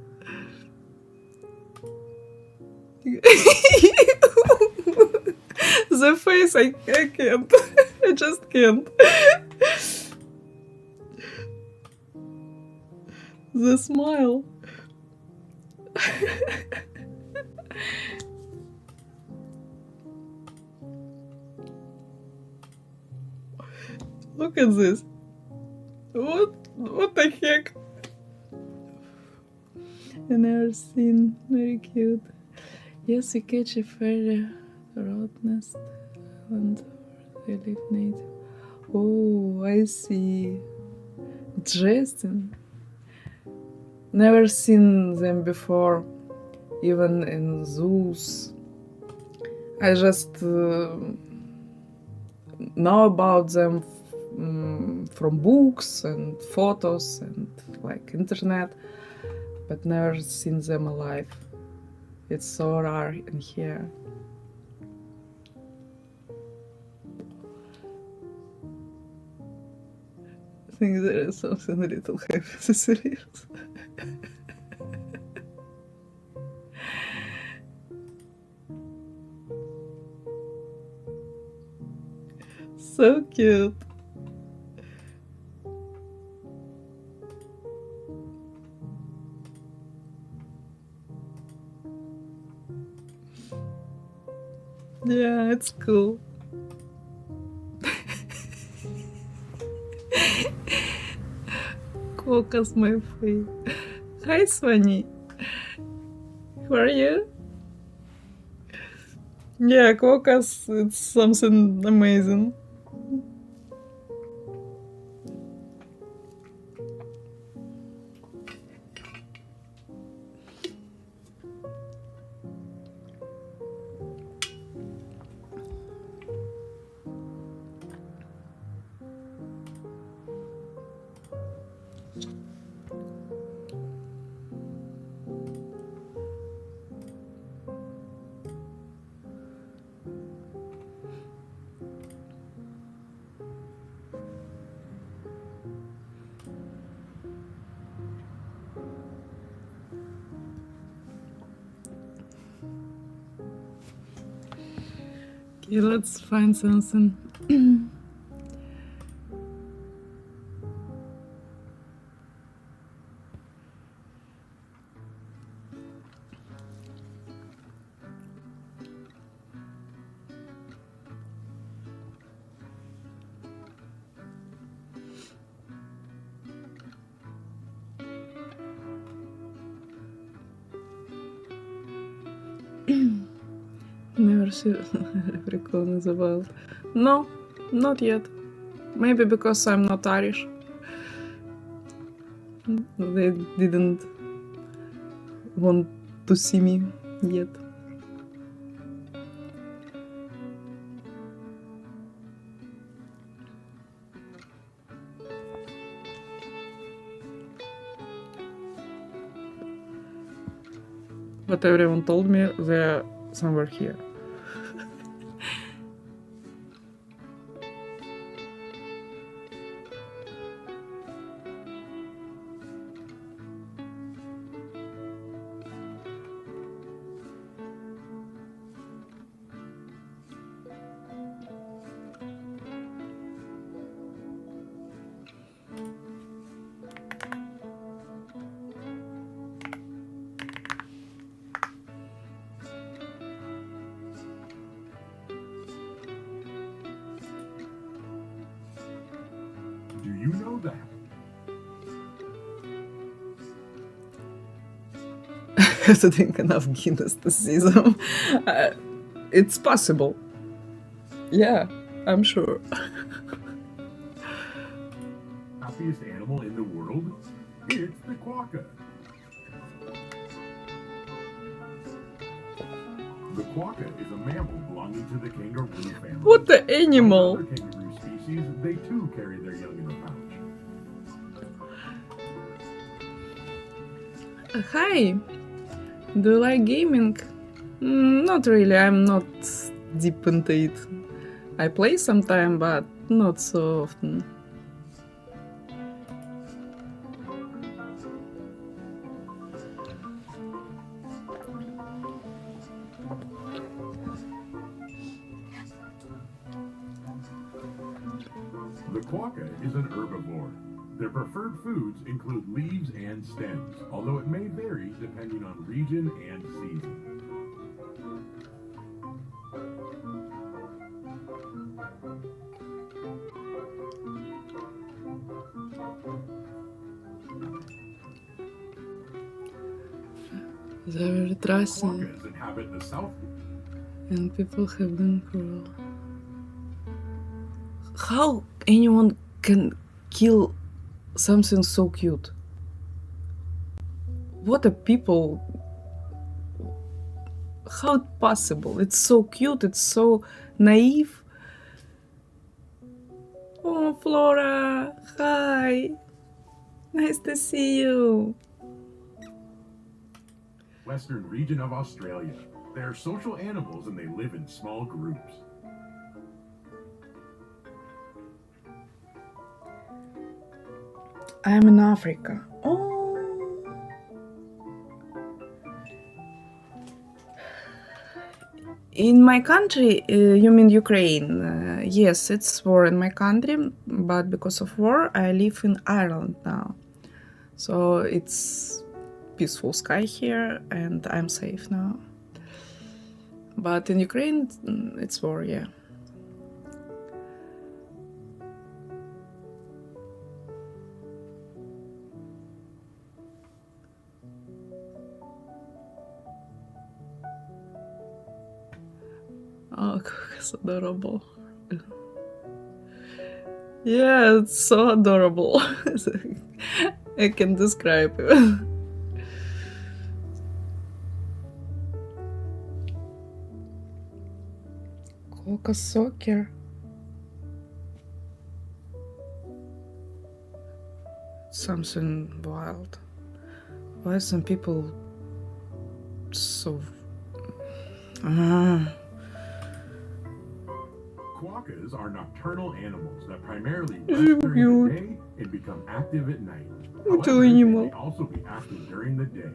The face, I can't. I just can't. The smile. Look at this. What the heck? I've never seen. Very cute. Yes, we catch a fairy rod nest and they live native. Oh, I see. Interesting. Never seen them before, even in zoos. I just know about them from books and photos and like internet, but never seen them alive. It's so rare in here. I think there is something a little heavy this ears. So cute. Yeah, it's cool. Quokka's my fave. Hi, Swanny. How are you? Yeah, Quokka's, it's something amazing. Okay, let's find something. Never see Leprechaun in the wild. No, not yet. Maybe because I'm not Irish. They didn't want to see me yet. but everyone told me they're somewhere here. Do you know that? I have to drink enough Guinness to see them. It's possible. Yeah, I'm sure. Happiest animal in the world? It's the quokka. The quokka is a mammal belonging to the kangaroo family. What the Like animal? other kangaroo species, they too carry their young in a pouch. Hi, do you like gaming? Not really, I'm not deep into it. I play sometime, but not so often. The quokka is an herbivore. Their preferred foods include leaves and stems, although it may vary depending on region and season. They were dressing, Quokkas inhabit the south. and people have been cruel. How anyone can kill something so cute? What are people? How it possible? It's so cute, it's so naive. Oh, Flora, hi. Nice to see you. Western region of Australia. They are social animals and they live in small groups. I'm in Africa. Oh. In my country, you mean Ukraine? Yes, it's war in my country, but because of war, I live in Ireland now. So it's peaceful sky here, and I'm safe now. But in Ukraine, it's war, yeah. Oh, it's adorable. Yeah, it's so adorable. I can describe it. Coca soccer. Something wild. Why some people so... Quokkas are nocturnal animals that primarily So rest during cute. the day and become active at night. Cute However, they animal. may also be active during the day.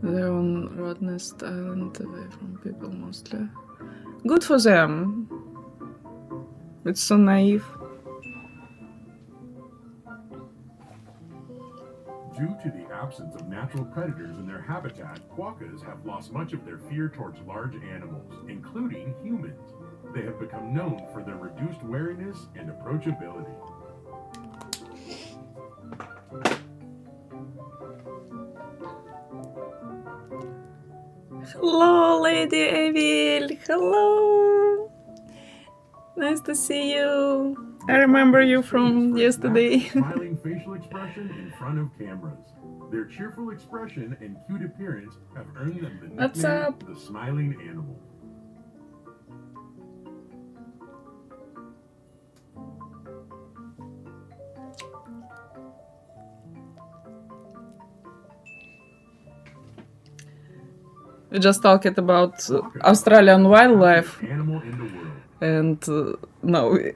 They're on Rodnest Island, away from people mostly. Good for them. It's so naive. Due to the absence of natural predators in their habitat, quokkas have lost much of their fear towards large animals, including humans. They have become known for their reduced wariness and approachability. Hello, Lady Evil. Hello. Nice to see you. I remember you from yesterday. Smiling facial expression in front of cameras. Their cheerful expression and cute appearance have earned them the What's nickname up? the smiling animal. We just talked about Quokkas Australian are the wildlife, happiest animal in the world. and now we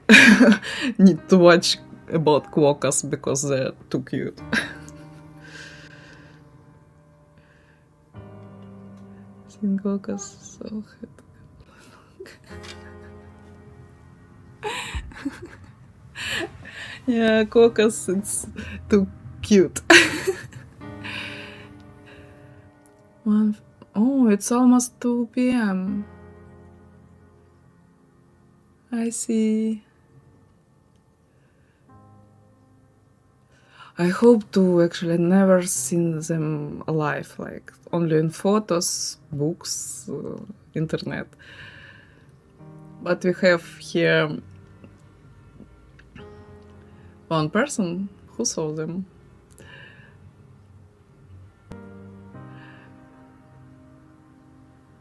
need to watch about quokkas because they're too cute. Seeing quokkas so yeah, quokkas, it's too cute. Oh, it's almost 2 p.m. I see. I hope to actually never seen them alive, like only in photos, books, internet. But we have here one person who saw them.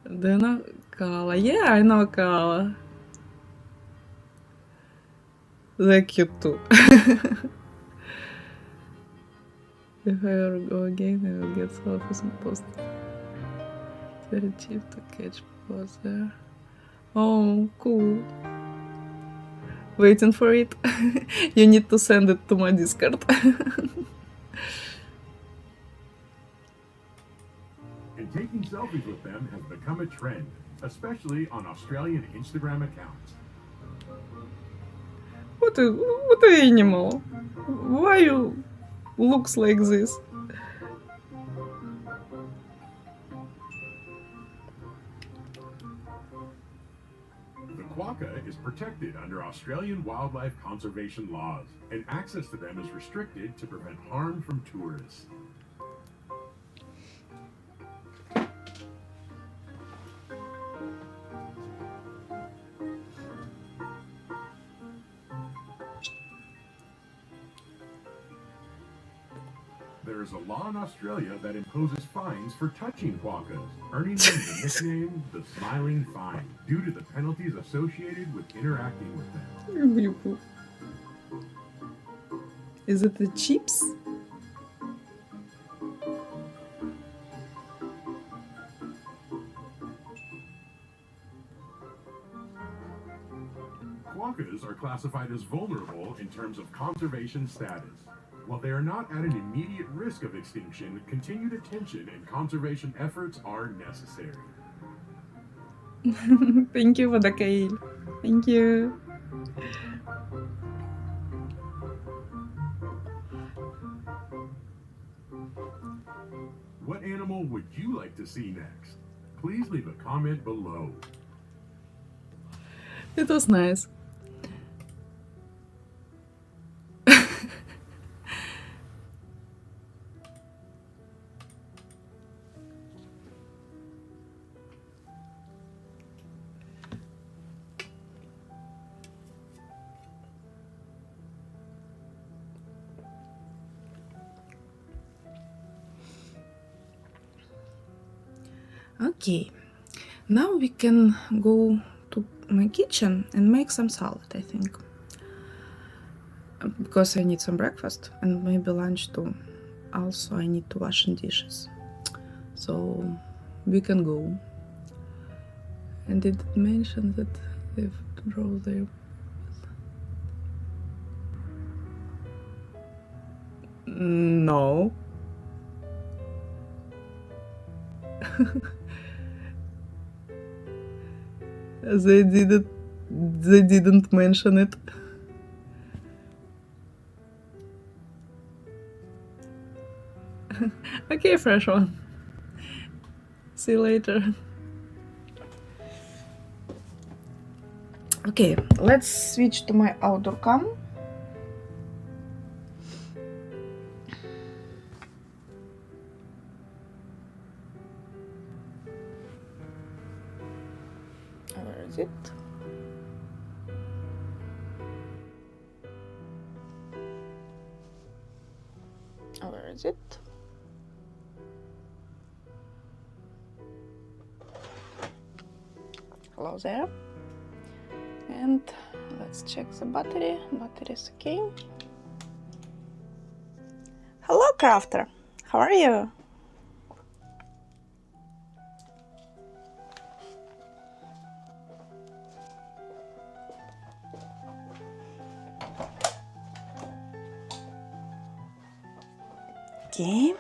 Do you know Kala? Yeah, I know Kala. They're cute too. If I ever go again, I will get selfies and post. It's very cheap to catch both there. Oh, cool. Waiting for it. You need to send it to my Discord. And taking selfies with them has become a trend, especially on Australian Instagram accounts. What an animal? Why you looks like this? The quokka is protected under Australian wildlife conservation laws, and access to them is restricted to prevent harm from tourists. There is a law in Australia that imposes fines for touching quokkas, earning them the nickname the Smiling Fine, due to the penalties associated with interacting with them. Is it the chips? Quokkas are classified as vulnerable in terms of conservation status. While they are not at an immediate risk of extinction, continued attention and conservation efforts are necessary. Thank you for the kale. Thank you. What animal would you like to see next? Please leave a comment below. It was nice. Okay, now we can go to my kitchen and make some salad, I think. Because I need some breakfast and maybe lunch too. Also, I need to wash some dishes. So we can go. And did it mention that they've drawn their... No. They didn't mention it. Okay, fresh one. See you later. Okay, let's switch to my outdoor cam. Where is it? Where is it? Hello there. And let's check the battery. Battery is okay. Hello, Crafter. How are you? Okay.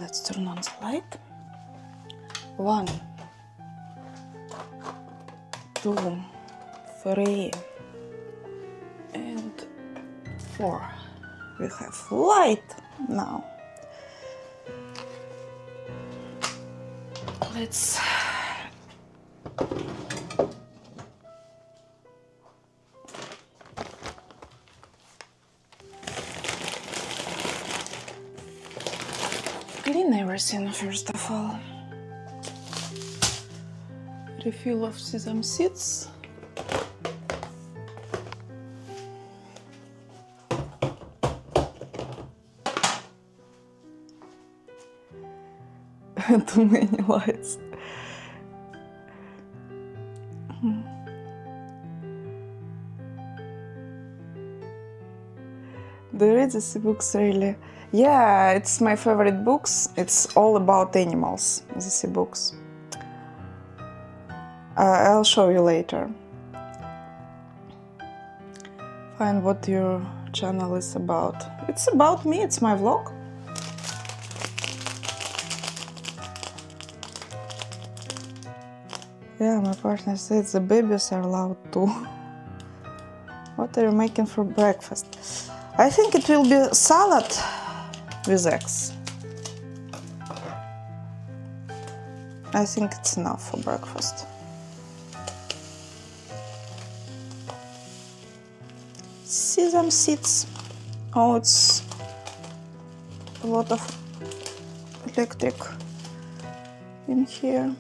Let's turn on the light. 1, 2, 3, and 4. We have light now. Let's clean everything first of all. Refill of sesame seeds. Too many lights. Do you read these books really? Yeah, it's my favorite books. It's all about animals, these books. I'll show you later. Find what your channel is about. It's about me, it's my vlog. Yeah, my partner said the babies are loud too. What are you making for breakfast? I think it will be salad with eggs. I think it's enough for breakfast. Sesame seeds. Oh, it's a lot of electric in here.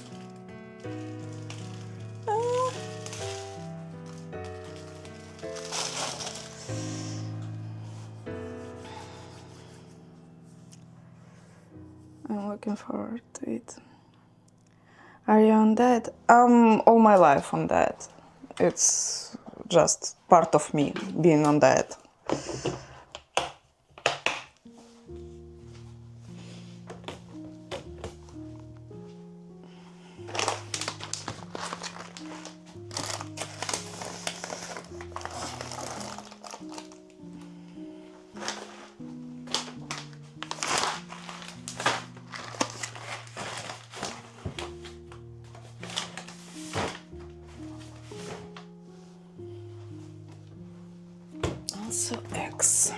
I'm looking forward to it. Are you on diet? All my life on diet. It's just part of me being on diet. Also eggs.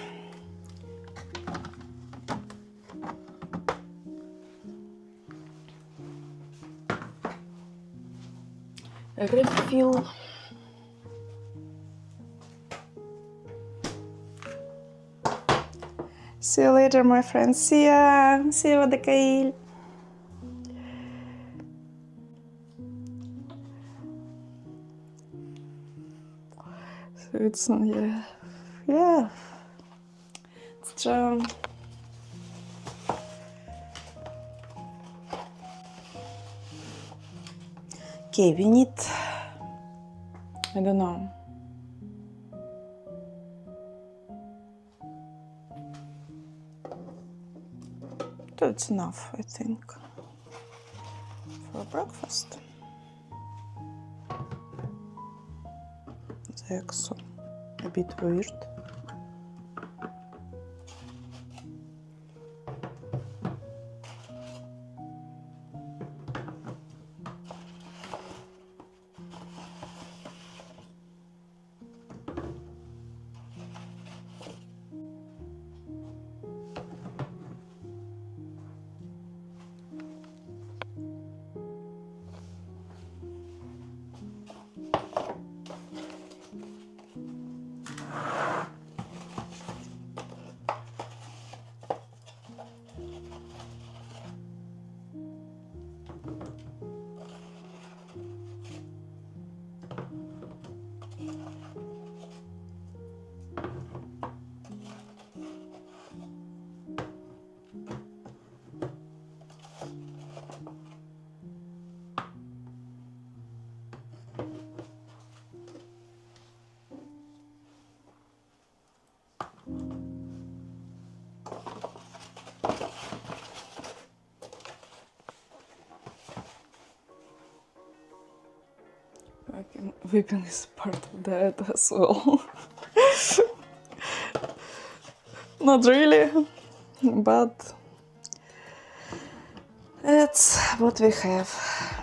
Refill. See you later, my friends. See ya. See you, Dekail. So it's yeah. It's true. Okay, we need, I don't know. That's enough, I think, for breakfast. The eggs are a bit weird. Whipping is part of that as well. Not really, but it's what we have.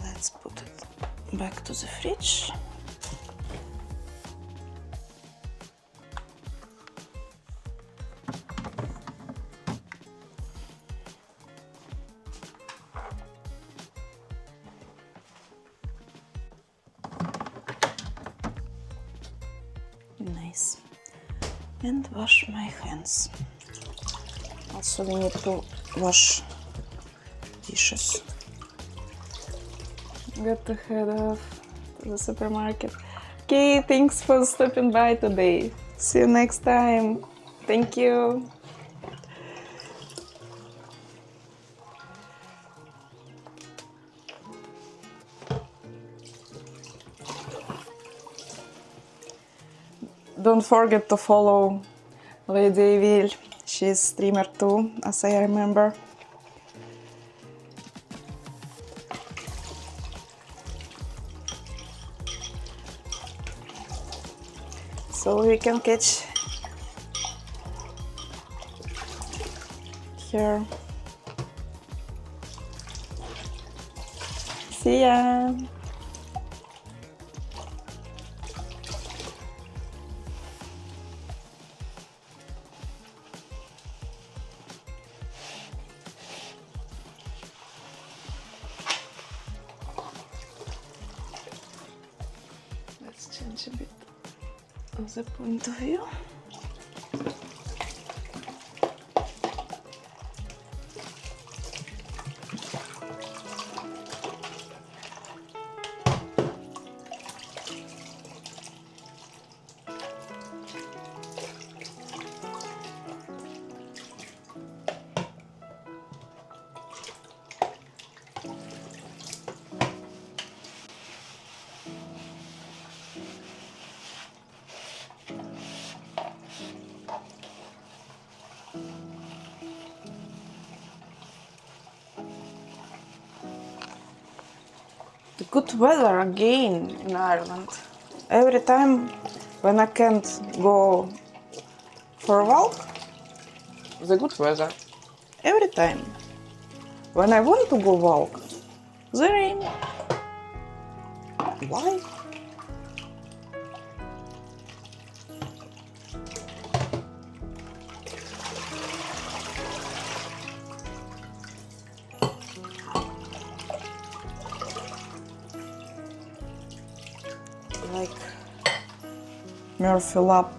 Let's put it back to the fridge. Nice. And wash my hands. Also we need to wash dishes. Got to head off to the supermarket. Okay, thanks for stopping by today. See you next time. Thank you. Don't forget to follow Lady Evil. She's streamer too, as I remember. So we can catch her. See ya! Let's change a bit of the point of view. The good weather again in Ireland. Every time when I can't go for a walk, the good weather. Every time when I want to go walk, the rain. Why? Like Murphy Law.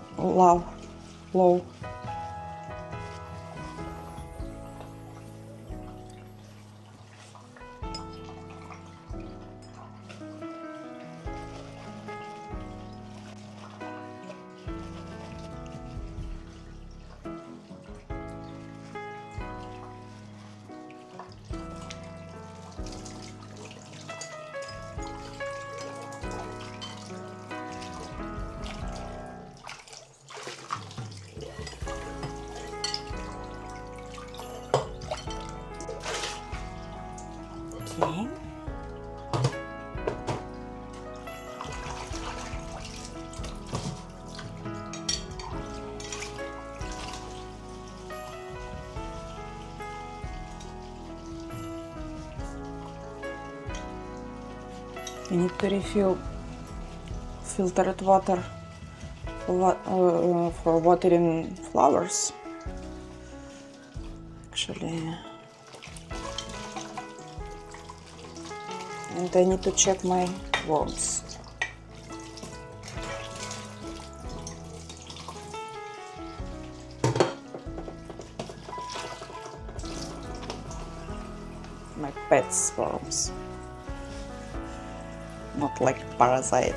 Okay. We need to refill filtered water for watering flowers. Actually, and I need to check my worms. my pet's worms. Not like parasite.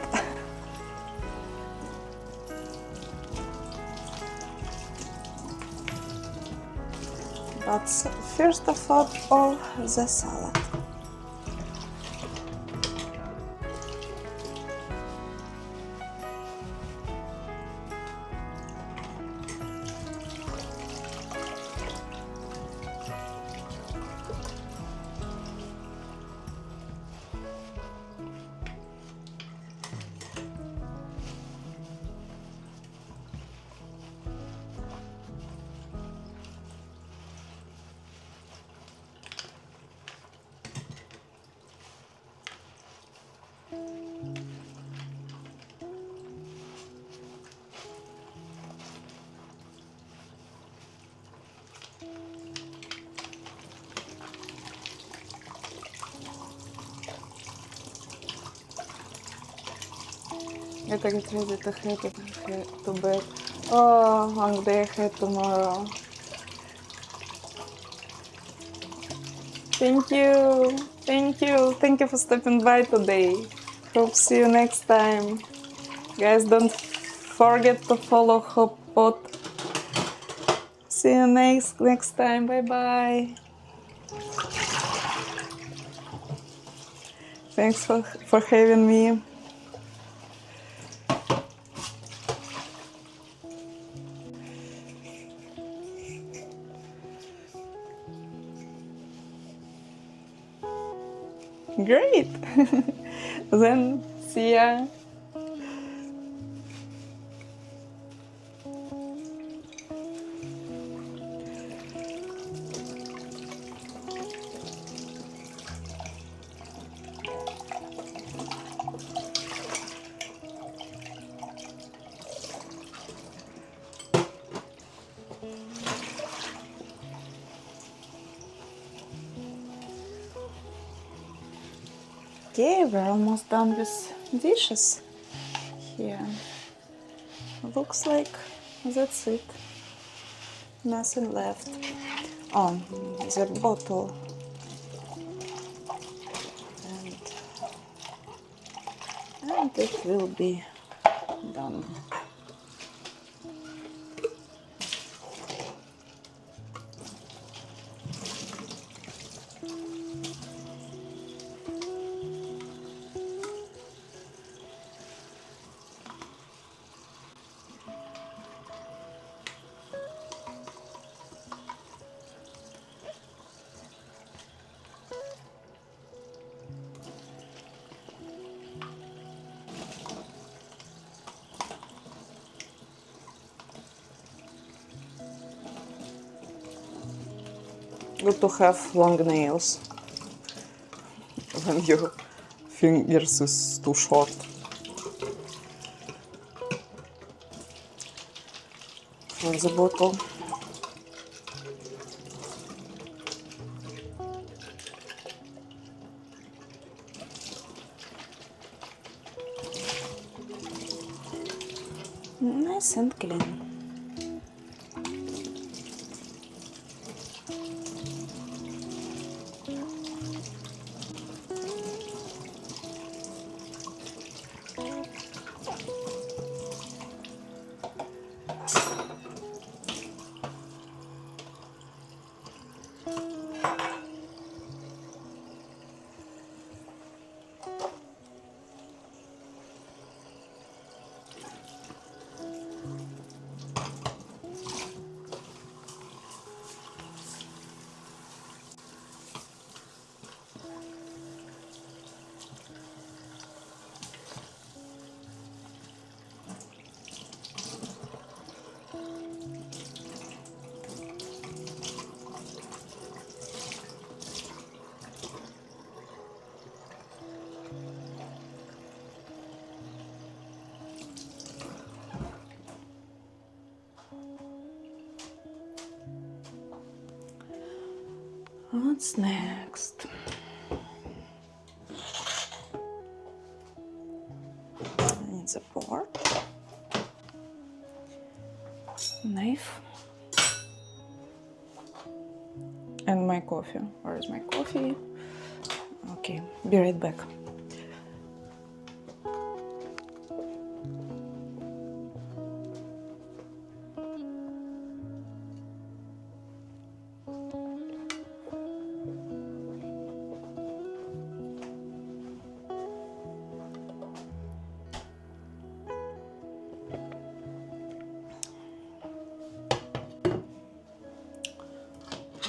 But first of all, the salad. I get ready to head to bed. Oh, long day ahead tomorrow. Thank you. Thank you. Thank you for stopping by today. Hope see you next time. Guys, don't forget to follow Hotpot. See you next time. Bye bye. Thanks for having me. Great. Then see ya. Okay, we're almost done with dishes here. Looks like that's it. Nothing left. Oh, the bottle. And it will be done. Good to have long nails when your fingers is too short. For the bottle. Nice and clean. What's next? I need the board, knife, and my coffee. Where is my coffee? Okay, be right back.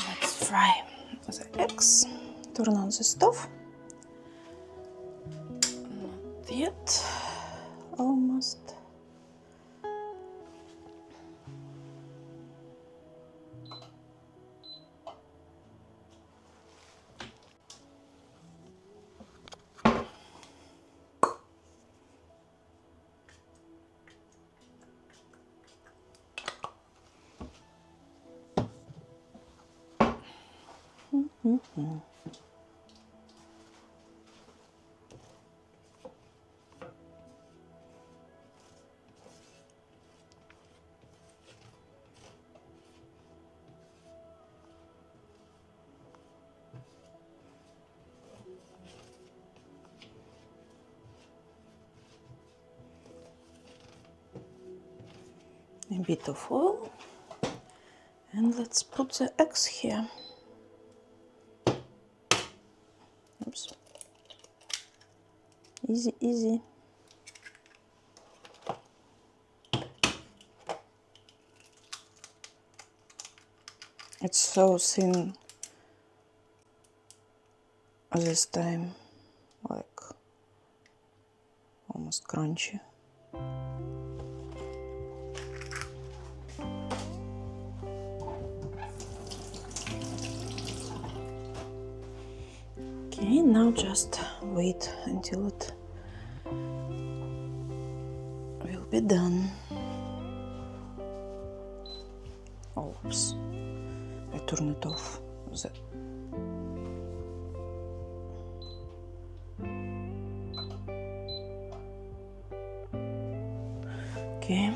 Let's fry the eggs. Turn on the stove. Not yet. Almost. A bit of oil, and let's put the eggs here. Oops. Easy, easy. It's so thin this time, like almost crunchy. Okay, now just wait until it will be done. Oops, I turn it off. Okay.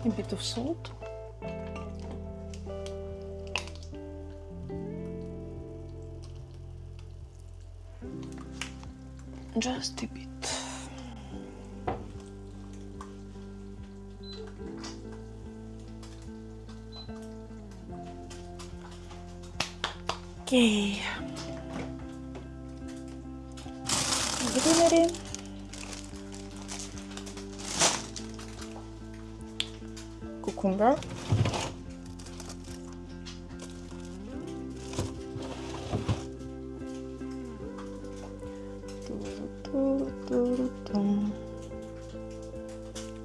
A bit of salt. Just a bit. Okay. Greenery. Cucumber.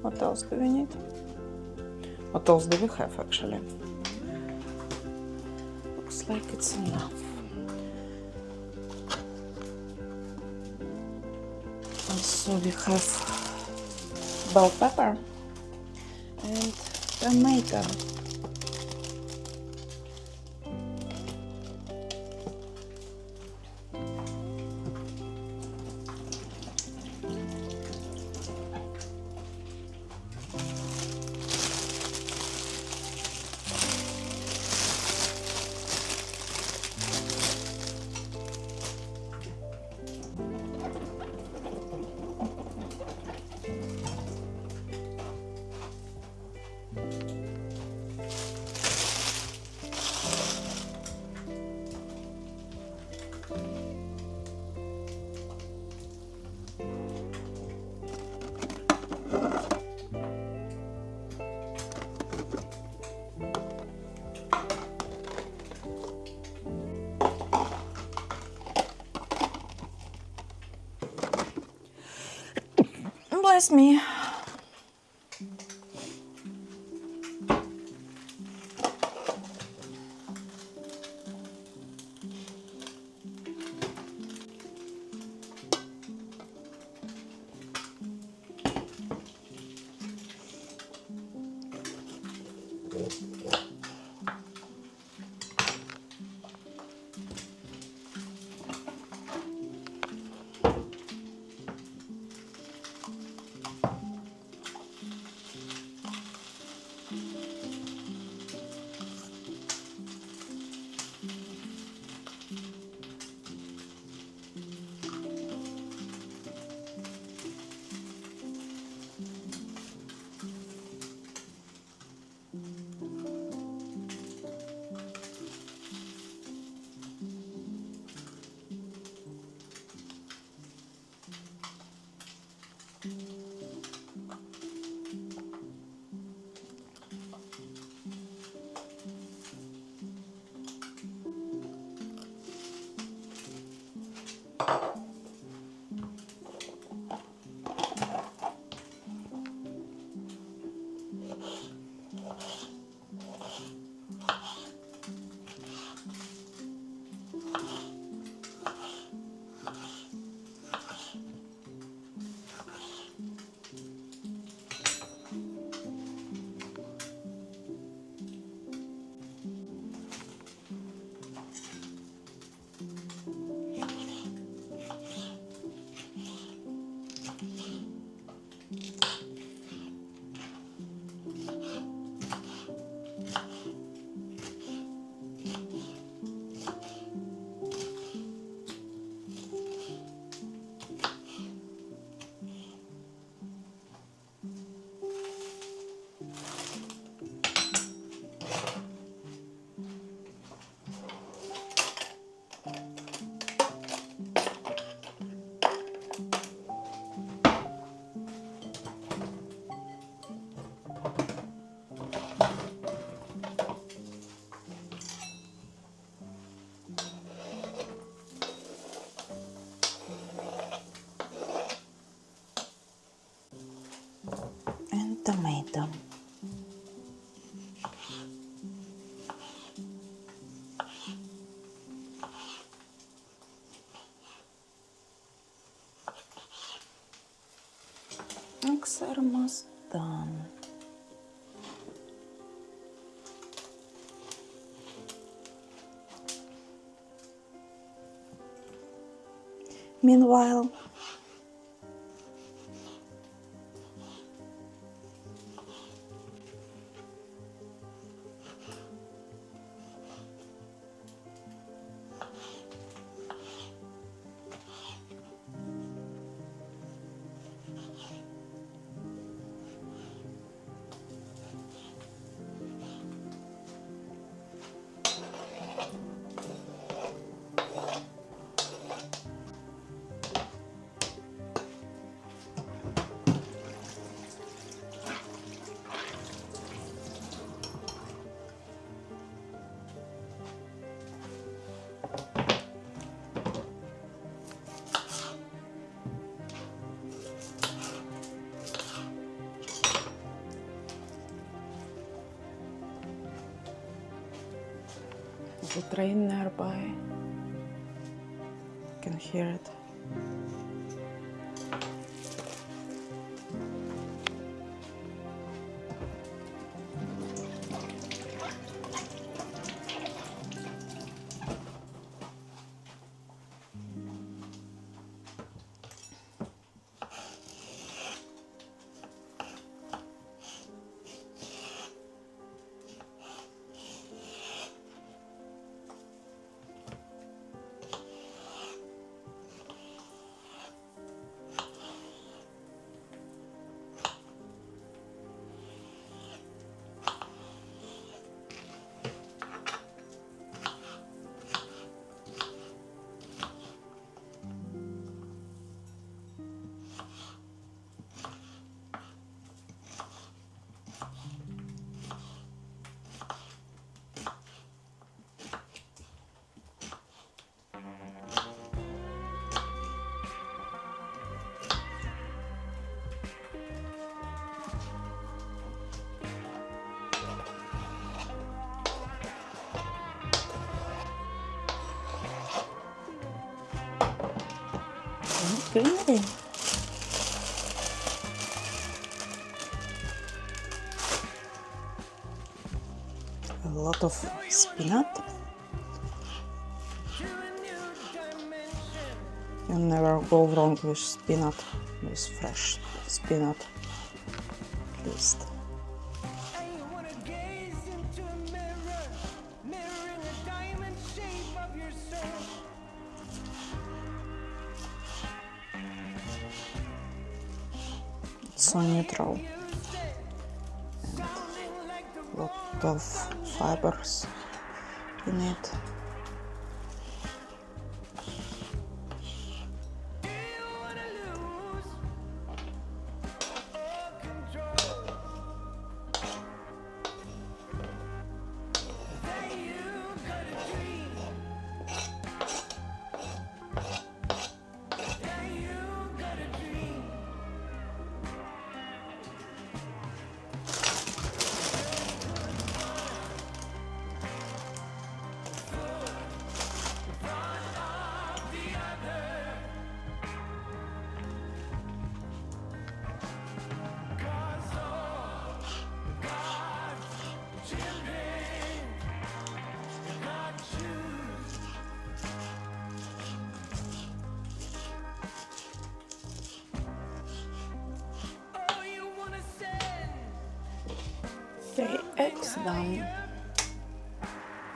What else do we need? What else do we have actually? Looks like it's enough. Also we have bell pepper and tomato. Bless me. And tomato. Eggs are almost done. Meanwhile, the train nearby. You can hear it. Greenery. A lot of spinach. You never go wrong with spinach, with fresh spinach, at least. It's so neutral and a lot of fibers in it. eggs done.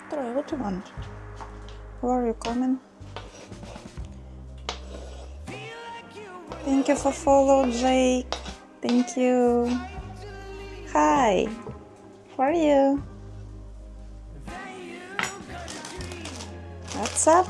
Troy, what do you want? Where are you coming? Thank you for follow, Jake. Thank you. Hi. How are you? What's up?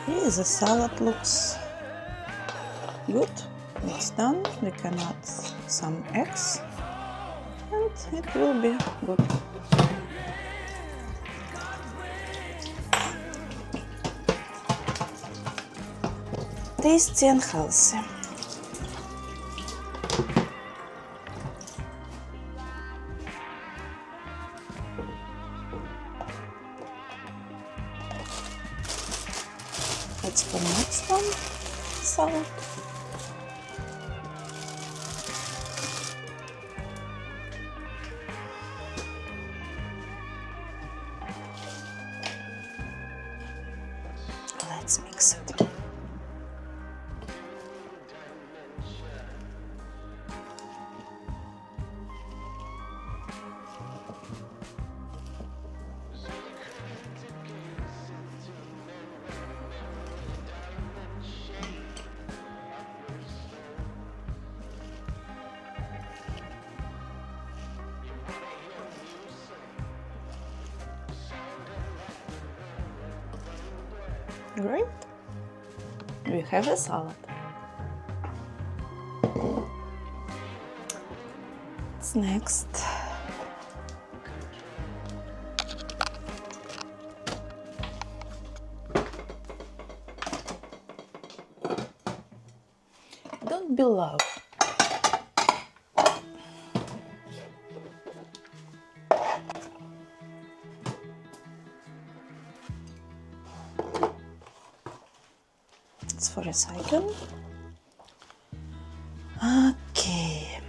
Here the salad looks good. It's done. We can add some eggs and it will be good. Tasty and healthy. Let's for next one salad. Let's mix it. Great. We have a salad. What's next? Don't be loud. It's for a second. Okay.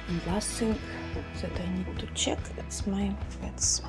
And last thing that I need to check is my pets.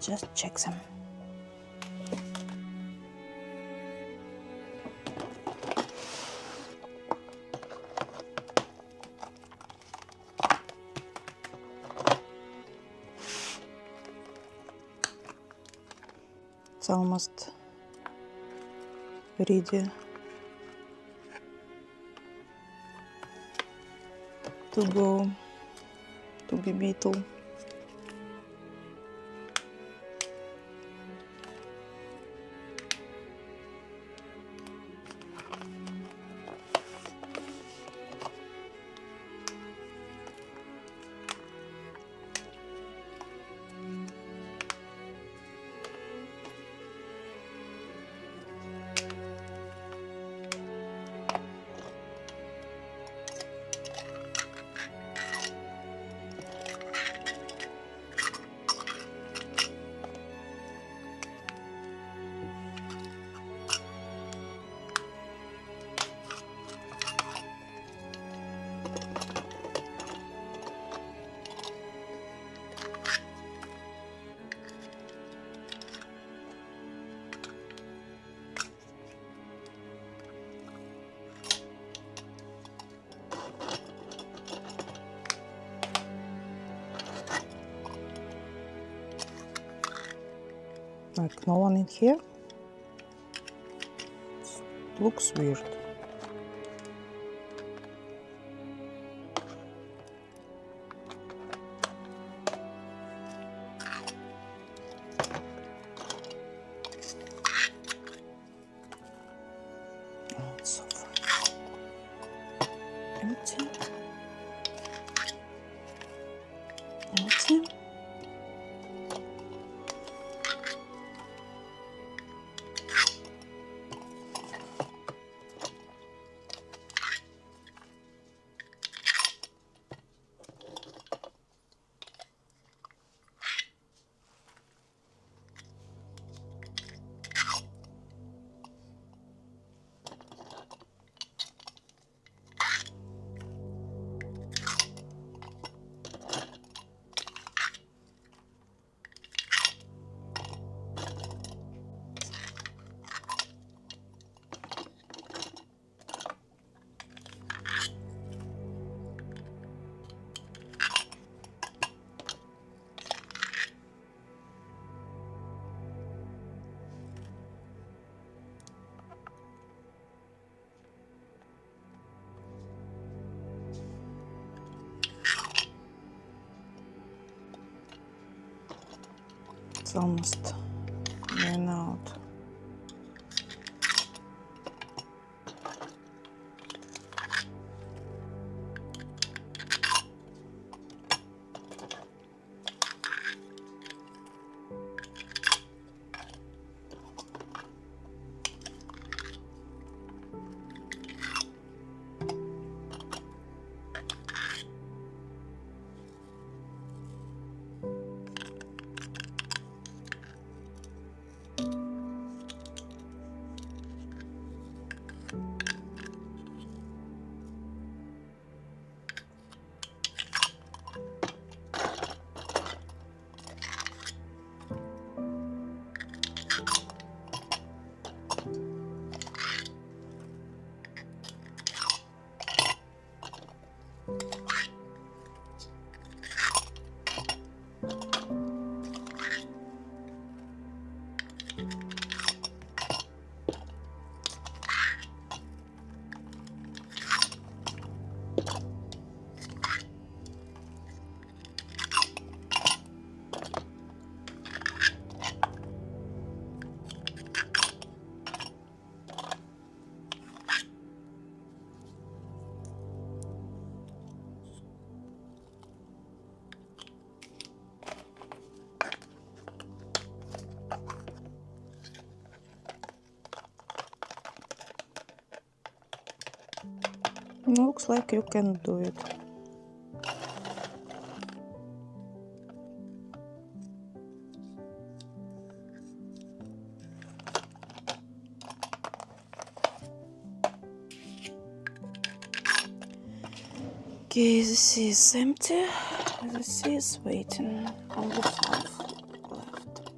just check them. It's almost ready to go to be beetle. Like no one in here? Looks weird. Oh, it's so fun. Empty. Empty. It's almost ran out. Looks like you can do it. Okay, this is empty. This is waiting on the half left.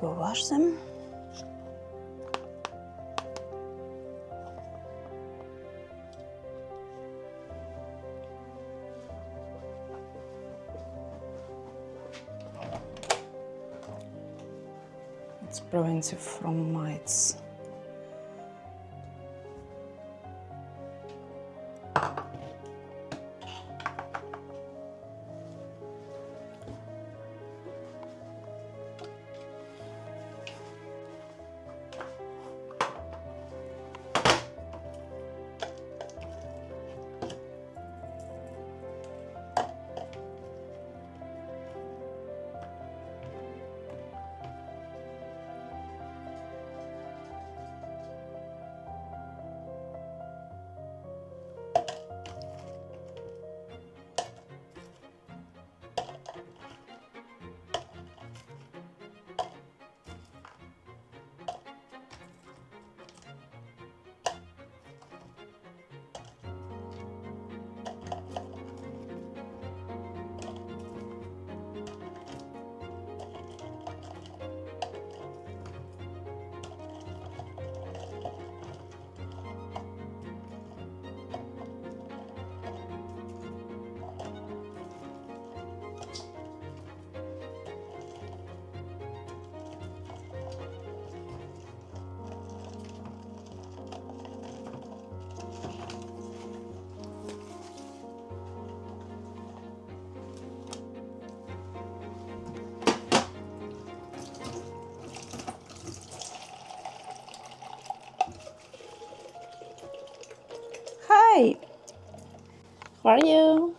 go wash them. It's preventive from mites. Hi, how are you?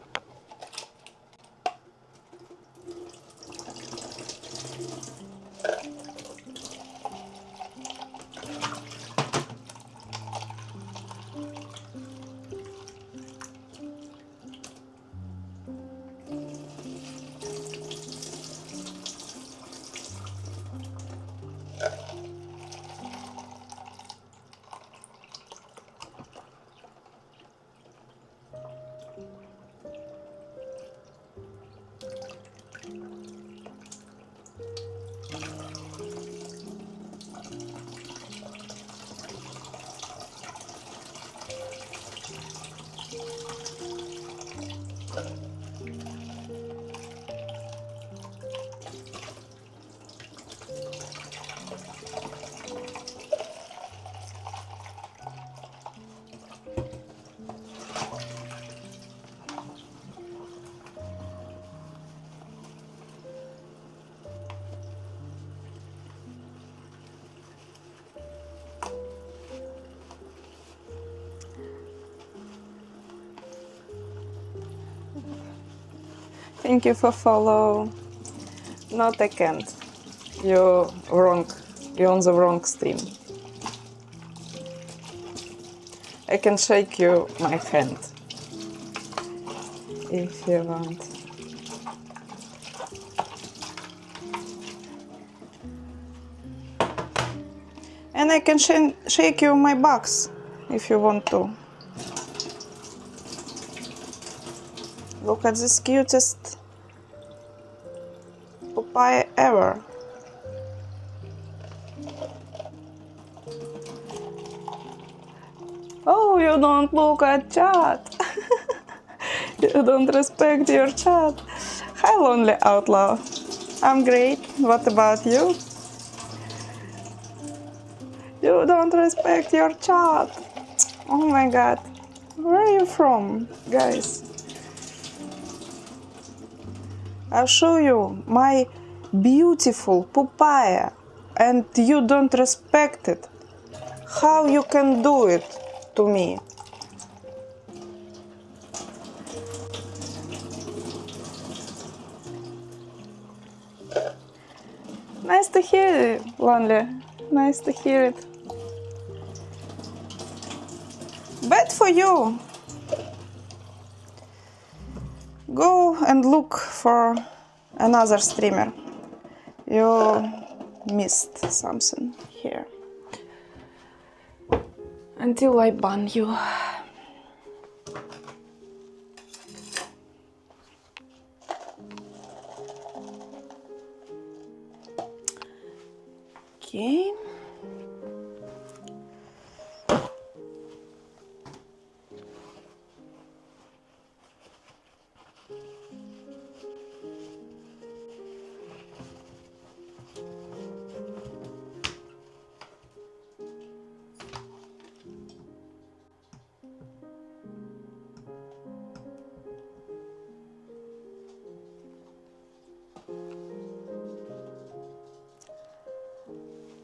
Thank you for follow. Not I can't. You're wrong. You're on the wrong stream. I can shake you my hand if you want. And I can shake you my box if you want to. Look at this cutest papaya ever. Oh, you don't look at chat. You don't respect your chat. Hi, Lonely Outlaw. I'm great. What about you? You don't respect your chat. Oh my god. Where are you from, guys? I'll show you my beautiful papaya and you don't respect it. How you can do it to me? Nice to hear it, Lonely. Nice to hear it. Bad for you. Go and look for another streamer. You missed something here. Until I ban you.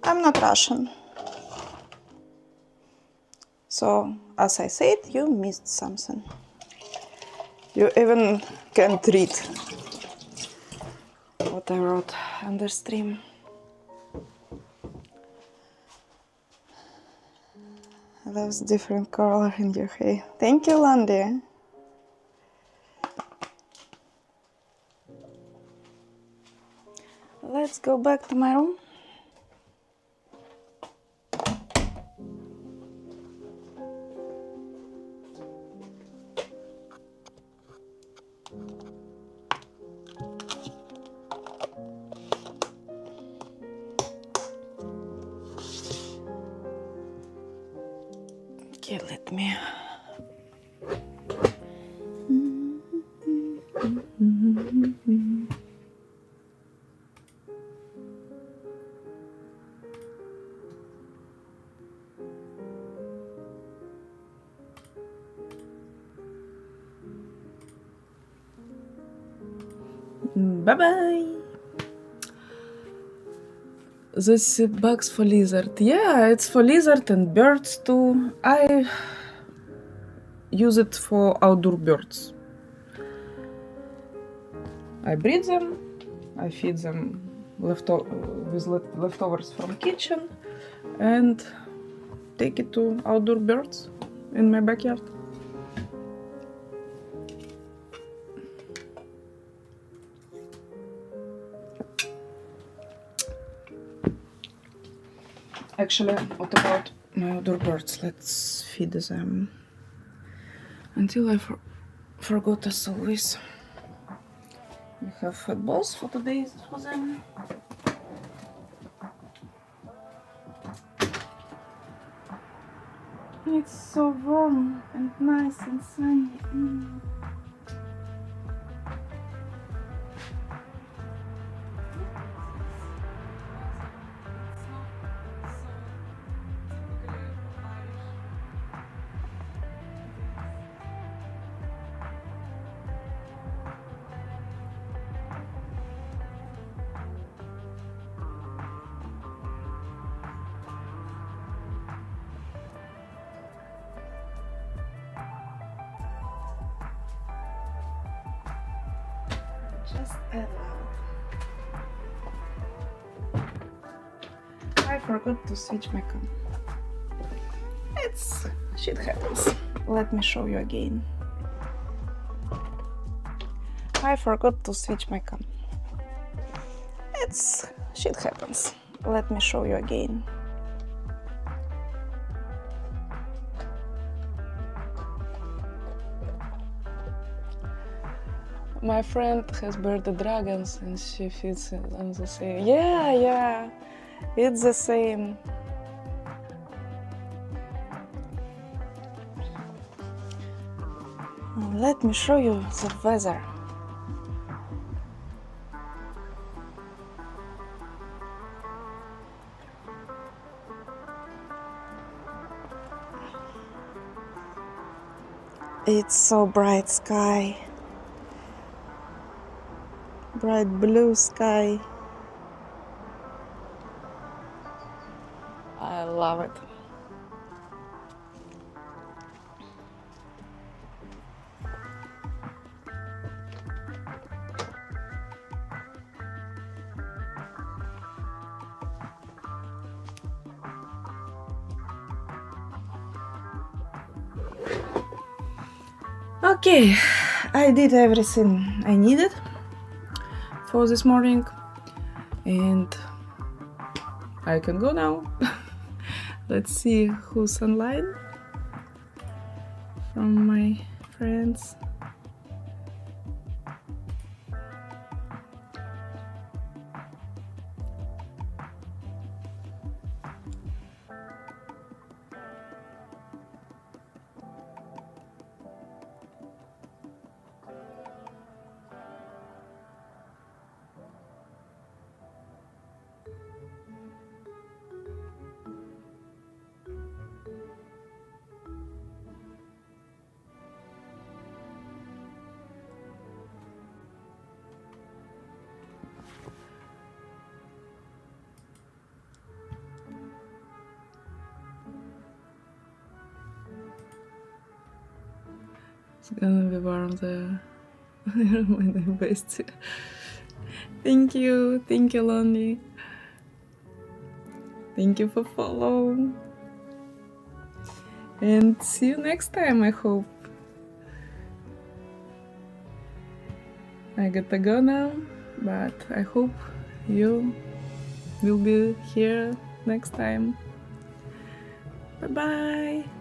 I'm not Russian. So, as I said, you missed something. You even can't read what I wrote on the stream. I love different color in your hair. Thank you, Landy. Let's go back to my room. Okay, let me. Bye-bye. This box for lizard. Yeah, it's for lizard and birds too. I use it for outdoor birds. I breed them, I feed them with leftovers from kitchen and take it to outdoor birds in my backyard. Actually, what about my outdoor birds? Let's feed them. Until I forgot as always. We have fed balls for today for them. It's so warm and nice and sunny. Just allowed. I forgot to switch my cam. Shit happens. Let me show you again. I forgot to switch my cam. Shit happens. Let me show you again. My friend has bearded dragons and she feeds it on the same. Yeah, it's the same. Let me show you the weather. It's so bright sky. Bright blue sky. I love it. Okay, I did everything I needed for this morning and I can go now. Let's see who's online from my friends. It's gonna be warm there. My new bestie. Thank you, Lonely. Thank you for following. And see you next time, I hope. I gotta go now, but I hope you will be here next time. Bye bye.